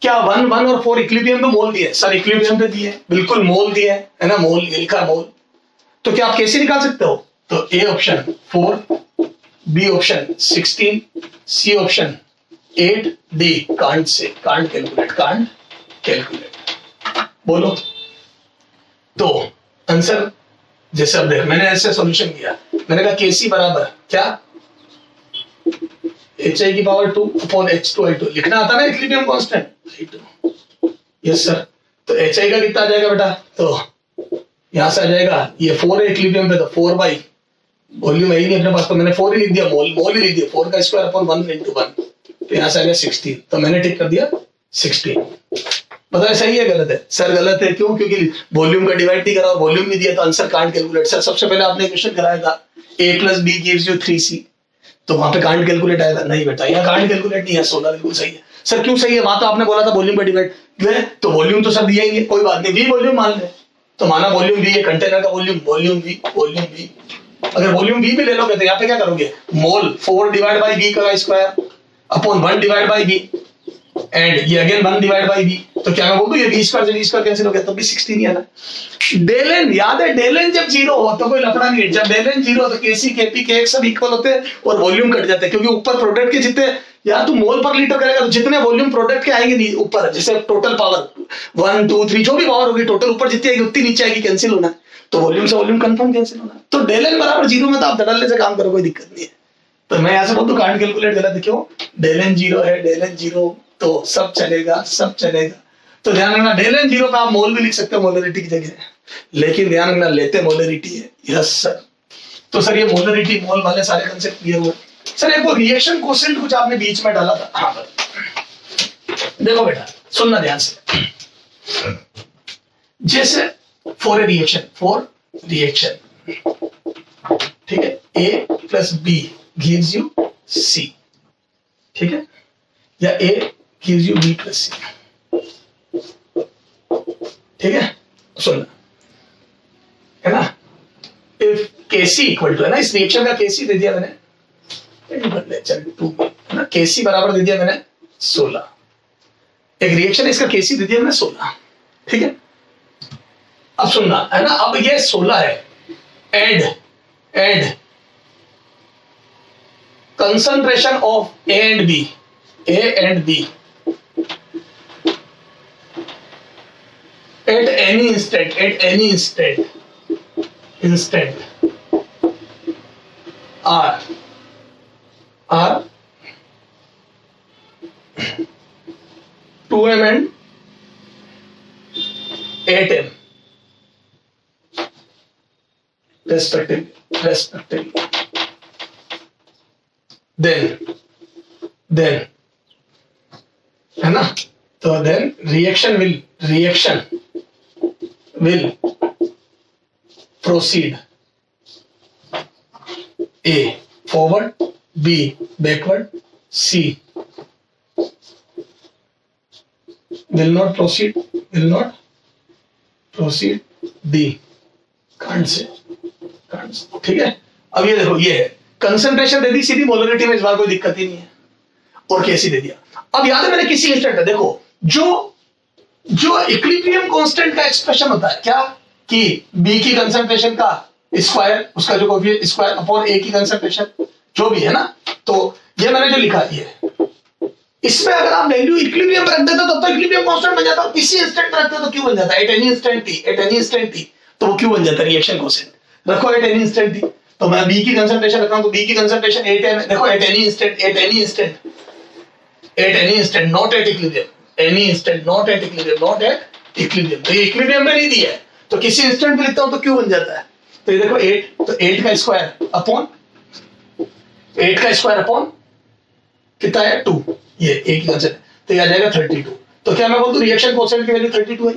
क्या 1, 1 और 4 इक्विलिब्रियम पे मोल दिए, सर इक्विलिब्रियम पे दिए, बिल्कुल मोल दिए है ना, मोल ये लिखा मोल। तो क्या आप Kc निकाल सकते हो, तो A option 4, B option 16, C option 8, D can't calculate बोलो। तो आंसर जैसे अब देख, मैंने ऐसे सॉल्यूशन किया, मैंने कहा Kc बराबर क्या, HI की पावर 2 अपॉन H2I2, लिखना आता ना equilibrium constant I2, yes sir. तो HI का कितना आ जाएगा बेटा, तो यहां से आ जाएगा ये 4 है इक्विलिब्रियम पे, तो 4 बाई वॉल्यूम है ही नहीं अपने पास, तो मैंने 4 ही लिख दिया, मोल ही लिख दिया, 4 का स्क्वायर अपॉन 1 × 1, तो यहां से आ गया 16, तो मैंने टिक कर दिया 16। पता है सही है गलत है, सर गलत है क्यों, क्योंकि वॉल्यूम का डिवाइड नहीं करा, वॉल्यूम नहीं दिया, तो आंसर कांट कैलकुलेट। सर सबसे पहले आपने क्वेश्चन कराया था A + B gives you 3C, तो वहां पे कांट कैलकुलेट आएगा, नहीं बेटा यहाँ कांट कैलकुलेट नहीं है, 16 बिल्कुल सही है। सर क्यों सही है, वहां तो आपने बोला था वॉल्यूम का डिवाइड, तो वॉल्यूम तो सर दिया ही नहीं, कोई बात नहीं, V वॉल्यूम मान ले, तो माना वॉल्यूम V है, कंटेनर का वॉल्यूम V। अगर वॉल्यूम V भी ले लोगे तो यहाँ पे क्या करोगे, मोल 4 डिवाइड बाई V का square upon 1 divide by V, and ये अगेन 1 डिवाइड बाई V, तो क्या मैं बोल दूं ये V स्क्वायर से V स्क्वायर कैंसिल हो गया, तब भी 16 ही आना। डेल एन याद है, डेल एन जब 0 हो तो कोई लफड़ा नहीं है, जब डेल एन 0 तो Kc Kp Kx सब इक्वल होते हैं और वॉल्यूम कट जाते हैं, क्योंकि ऊपर प्रोडक्ट के जितने, या तो मोल पर लीटर करेगा तो जितने वॉल्यूम प्रोडक्ट के आएंगे ऊपर, जैसे टोटल पावर 1 2 3 जो भी पावर होगी टोटल ऊपर जितनी आएगी उतनी नीचे आएगी, कैंसिल होना, तो वॉल्यूम से वॉल्यूम कंफर्म कैंसिल होना। तो डेल एन बराबर 0 में तो आप धड़ल्ले से काम करो, कोई दिक्कत नहीं है। तो मैं यहाँ से बोलूँ कांट कैलकुलेट गलत है, क्यों, डेल एन 0 है, डेल एन 0 तो सब चलेगा। तो ध्यान रखना डेल एन 0 पे आप मोल भी लिख सकते हो मोलरिटी की जगह, लेकिन ध्यान रखना लेते मोलरिटी है, यस सर। तो सर ये मोलरिटी मोल वाले सारे कंसेप्ट क्लियर हुए। सर एक वो रिएक्शन कोएफिशिएंट कुछ आपने बीच में डाला था, हाँ देखो बेटा सुनना ध्यान से, जैसे for a reaction, for reaction, ठीक है, A plus B gives you C, ठीक है, या A gives you B plus C, ठीक है, सुनना है ना, इफ केसी इक्वल टू, है ना, इस रिएक्शन का केसी दे दिया मैंने, चल 2 है ना, केसी बराबर दे दिया मैंने 16, एक रिएक्शन है इसका केसी दे दिया मैंने 16, ठीक है। अब सुनना है ना, अब ये 16 है and concentration of A and B at any instant are 2m and 8m respectively. Then है ना, तो then reaction will proceed, A forward, B backward, C will not proceed, D can't say, ठीक है। अब ये देखो, ये कंसंट्रेशन दे दी सीधी, molarity में इस बार कोई दिक्कत ही नहीं है, और कैसी दे दिया। अब याद है मैंने किसी इंस्टेंट है, देखो जो इक्विलिब्रियम कांस्टेंट का एक्सप्रेशन होता है क्या, कि बी की कंसंट्रेशन का स्क्वायर, उसका जो कोएफिशिएंट स्क्वायर अपॉन ए की कंसंट्रेशन, जो भी है ना, तो ये मैंने जो लिखा है, इसमें अगर आप वैल्यू इक्विलिब्रियम पर रख देते हो तो इक्विलिब्रियम कांस्टेंट बन जाता है, किसी इंस्टेंट पर रखते हो तो क्यों बन जाता है, एट एनी इंस्टेंट टी, तो वो क्यों बन जाता है, रिएक्शन कांस्टेंट रखो एट एनी इंस्टेंट टी, तो मैं बी की कंसंट्रेशन रख रहा हूं, तो बी की कंसंट्रेशन 8 है, देखो at any instant not at equilibrium, any instant not at equilibrium, तो ये इक्विलिब्रियम में नहीं दिया है, तो किसी इंस्टेंट पे लिखता हूं तो क्यों बन जाता है, तो ये देखो 8, तो 8 का स्क्वायर अपॉन कितना है 2, ये एक ही आंसर है, तो ये आ जाएगा 32, तो क्या मैं बोल दूं रिएक्शन कोएफिशिएंट की वैल्यू 32 है,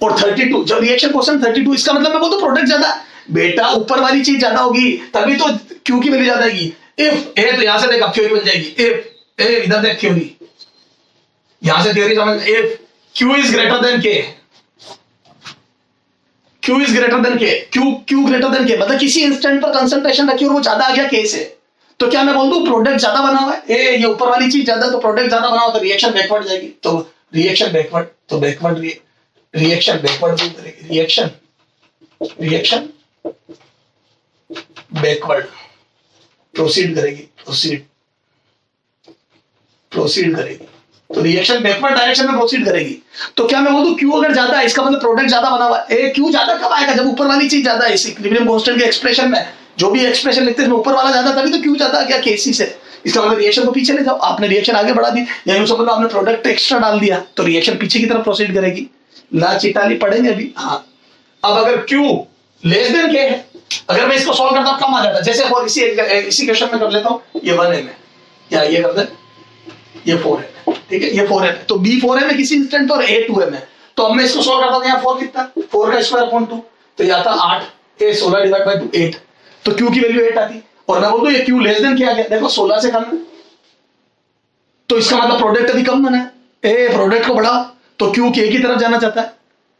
और 32 जब रिएक्शन कोएफिशिएंट 32, इसका मतलब मैं बोल दूं प्रोडक्ट ज्यादा, बेटा ऊपर वाली चीज ज्यादा होगी तभी तो क्यू की वैल्यू ज्यादा आएगी, इफ ए, तो यहां से देख अब थ्योरी बन जाएगी, इफ ए, इधर देख थ्योरी, यहां से थ्योरी समझ, if Q is greater than K, Q greater than K, मतलब किसी इंस्टेंट पर कंसंट्रेशन रखी और वो ज्यादा आ गया K से, तो क्या मैं बोल दूं प्रोडक्ट ज्यादा बना हुआ है, ए ये ऊपर वाली चीज ज्यादा, तो प्रोडक्ट ज्यादा बना हुआ, तो रिएक्शन बैकवर्ड जाएगी, तो रिएक्शन बैकवर्ड प्रोसीड करेगी, तो रिएक्शन बैकवर्ड डायरेक्शन में प्रोसीड करेगी, तो क्या मैं बोल दूं क्यू अगर ज्यादा है, इसका मतलब प्रोडक्ट ज्यादा बना हुआ है, क्यू ज्यादा कब आएगा, जब ऊपर वाली चीज ज्यादा है, इस इक्विलिब्रियम कांस्टेंट के एक्सप्रेशन में जो भी एक्सप्रेशन लिखते हैं ऊपर वाला ज्यादा, तभी तो क्यू ज्यादा आ गया केसी से, इसका मतलब रिएक्शन को पीछे ले जाओ, आपने रिएक्शन आगे बढ़ा दी, या यूं समझ लो आपने प्रोडक्ट एक्स्ट्रा डाल दिया, तो रिएक्शन पीछे की तरफ प्रोसीड करेगी, ला चिटाली पढ़ेंगे अभी। हाँ, अब अगर क्यू लेस देन के है, अगर मैं इसको सॉल्व करता हूं कम आ जाता है, जैसे और इसी क्वेश्चन में कर लेता हूं, ये 1 है, या ये कर दे, ये 4 है, ठीक है, ये 4 है, तो बी 4 है में किसी इंस्टेंट पर, ए 2 है, तो अब मैं इसको सॉल्व करता हूं, यहाँ 4 कितना, 4 का स्क्वायर अपॉन 2, तो ये आता 8, ए 16 डिवाइड बाय 2 8, तो क्यू की वैल्यू 8 आती, और मैं बोल दूं ये क्यू लेस देन क्या आ गया, देखो 16 से कम है, तो इसका मतलब प्रोडक्ट अभी कम बना है, ए प्रोडक्ट को बढ़ाओ, तो क्यू के की तरफ जाना चाहता है,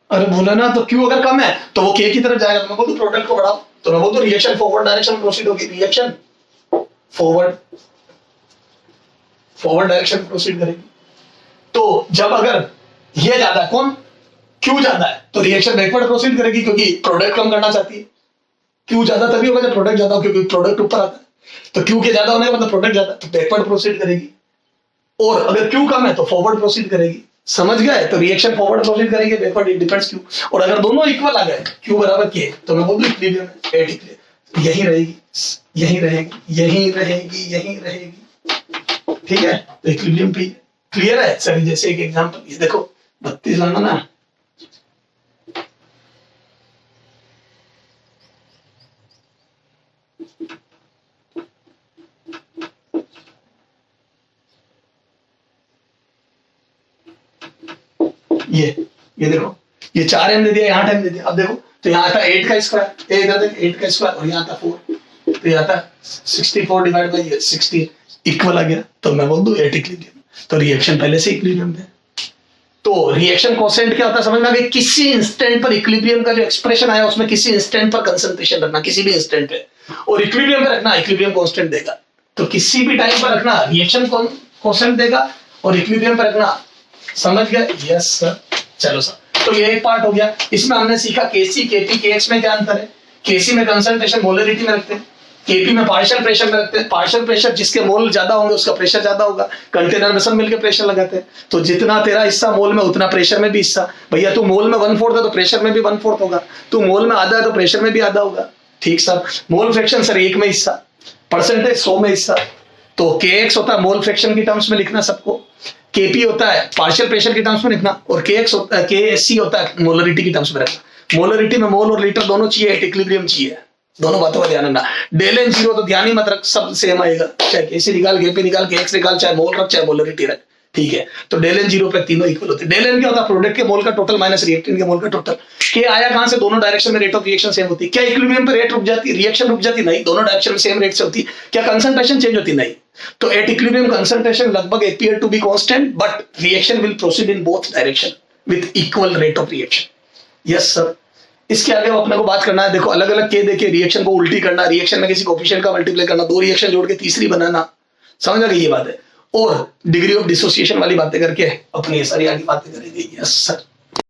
अरे बोला ना, तो क्यू अगर कम है तो वो के की तरफ जाएगा, तो मैं बोल दूं प्रोडक्ट को बढ़ाओ, तो मैं बोल दूं रिएक्शन फॉरवर्ड डायरेक्शन में प्रोसीड होगी, रिएक्शन फॉरवर्ड डायरेक्शन में प्रोसीड करेगी, तो जब अगर ये ज्यादा है, कौन क्यू ज्यादा है, तो रिएक्शन बैकवर्ड प्रोसीड करेगी, क्योंकि प्रोडक्ट कम करना चाहती है, क्यू ज्यादा तभी होगा जब प्रोडक्ट ज्यादा हो, क्योंकि प्रोडक्ट ऊपर आता है, तो क्यू के ज्यादा होने का मतलब प्रोडक्ट ज्यादा, तो बैकवर्ड प्रोसीड करेगी, और अगर क्यू कम है तो फॉरवर्ड प्रोसीड करेगी, समझ गए, तो रिएक्शन फॉरवर्ड प्रोसीड करेगी, बैकवर्ड इट डिपेंड्स क्यू, और अगर दोनों इक्वल आ गए क्यू बराबर के, तो मैं बोल दूं इक्विलिब्रियम है, एट इक्विलिब्रियम, यही रहेगी, ठीक है, तो इक्विलिब्रियम पे क्लियर है सर, जैसे एक एग्जांपल ये देखो 32 लाना ना, ये देखो, ये 4 एम दे दिया, 8 एम दे दिया, अब देखो तो यहाँ आता 8 का स्क्वायर, ये इधर देख 8 का स्क्वायर और यहाँ आता 4, तो यहाँ आता 64 डिवाइड बाई 60 इक्वल आ गया। तो मैं बोल दूं एट इक्विलिब्रियम, तो रिएक्शन पहले से इक्विलिब्रियम है। तो रिएक्शन कोसेंट क्या होता है समझ में आ गया? किसी इंस्टेंट पर इक्विलिब्रियम का जो एक्सप्रेशन आया उसमें किसी इंस्टेंट पर कंसंट्रेशन रखना, किसी भी इंस्टेंट पे, और इक्विलिब्रियम पे रखना, इक्विलिब्रियम कांस्टेंट देगा। तो किसी भी टाइम पर रखना रिएक्शन कोसेंट देगा और इक्विलिब्रियम पे रखना, समझ गए? Yes sir. चलो सर, तो ये एक पार्ट हो गया। इसमें हमने सीखा केसी, केपी, केएक्स में क्या अंतर है। केसी में कंसंट्रेशन मोलरिटी में रखते हैं, केपी में पार्शियल प्रेशर में रखते हैं। पार्शियल प्रेशर जिसके मोल ज्यादा होंगे उसका प्रेशर ज्यादा होगा। कंटेनर में सब मिलकर प्रेशर लगाते हैं, तो जितना तेरा हिस्सा मोल में उतना प्रेशर में भी हिस्सा। भैया तू मोल में 1/4 है तो प्रेशर में भी 1/4 होगा, तू मोल में आधा है तो प्रेशर में भी आधा होगा। ठीक सर। मोल फ्रैक्शन सर 1 में हिस्सा, परसेंटेज 100 में हिस्सा। तो केएक्स होता है मोल फ्रैक्शन की टर्म्स में लिखना सबको, केपी होता है पार्शियल प्रेशर की टर्म्स में लिखना, और केएससी होता है मोलरिटी की टर्म्स में रखना। मोलरिटी में मोल और लीटर दोनों चाहिए, इक्विलिब्रियम चाहिए, दोनों बातों का ध्यान रखना। डेल एन जीरो तो ध्यान ही मत रख, सब सेम आएगा, चाहे केसी निकाल, केपी निकाल, केएक्स निकाल, चाहे मोल रख चाहे मोलरिटी रख। ठीक है, तो डेल एन जीरो पे तीनों इक्वल होते हैं। डेल एन क्या होता है? प्रोडक्ट के मोल का टोटल माइनस रिएक्टेंट के मोल का टोटल। के आया कहां से? दोनों डायरेक्शन में रेट ऑफ रिएक्शन सेम होती है। क्या इक्विलिब्रियम पे रेट रुक जाती है, रिएक्शन रुक जाती? नहीं, दोनों डायरेक्शन में सेम रेट से होती है। क्या कंसंट्रेशन चेंज होती? नहीं। तो एट इक्विलिब्रियम कंसंट्रेशन लगभग appear to be constant, but reaction will proceed in both direction with equal rate of reaction. Yes sir. इसके आगे अपने को बात करना है, देखो अलग अलग के देके रिएक्शन को उल्टी करना, रिएक्शन में किसी कोएफिशिएंट का मल्टीप्लाई करना, 2 रिएक्शन जोड़ के तीसरी बनाना, समझ आ गई ये बात है। और डिग्री ऑफ डिसोसिएशन वाली बातें करके अपनी सारी आगे बातें करेंगे। Yes sir.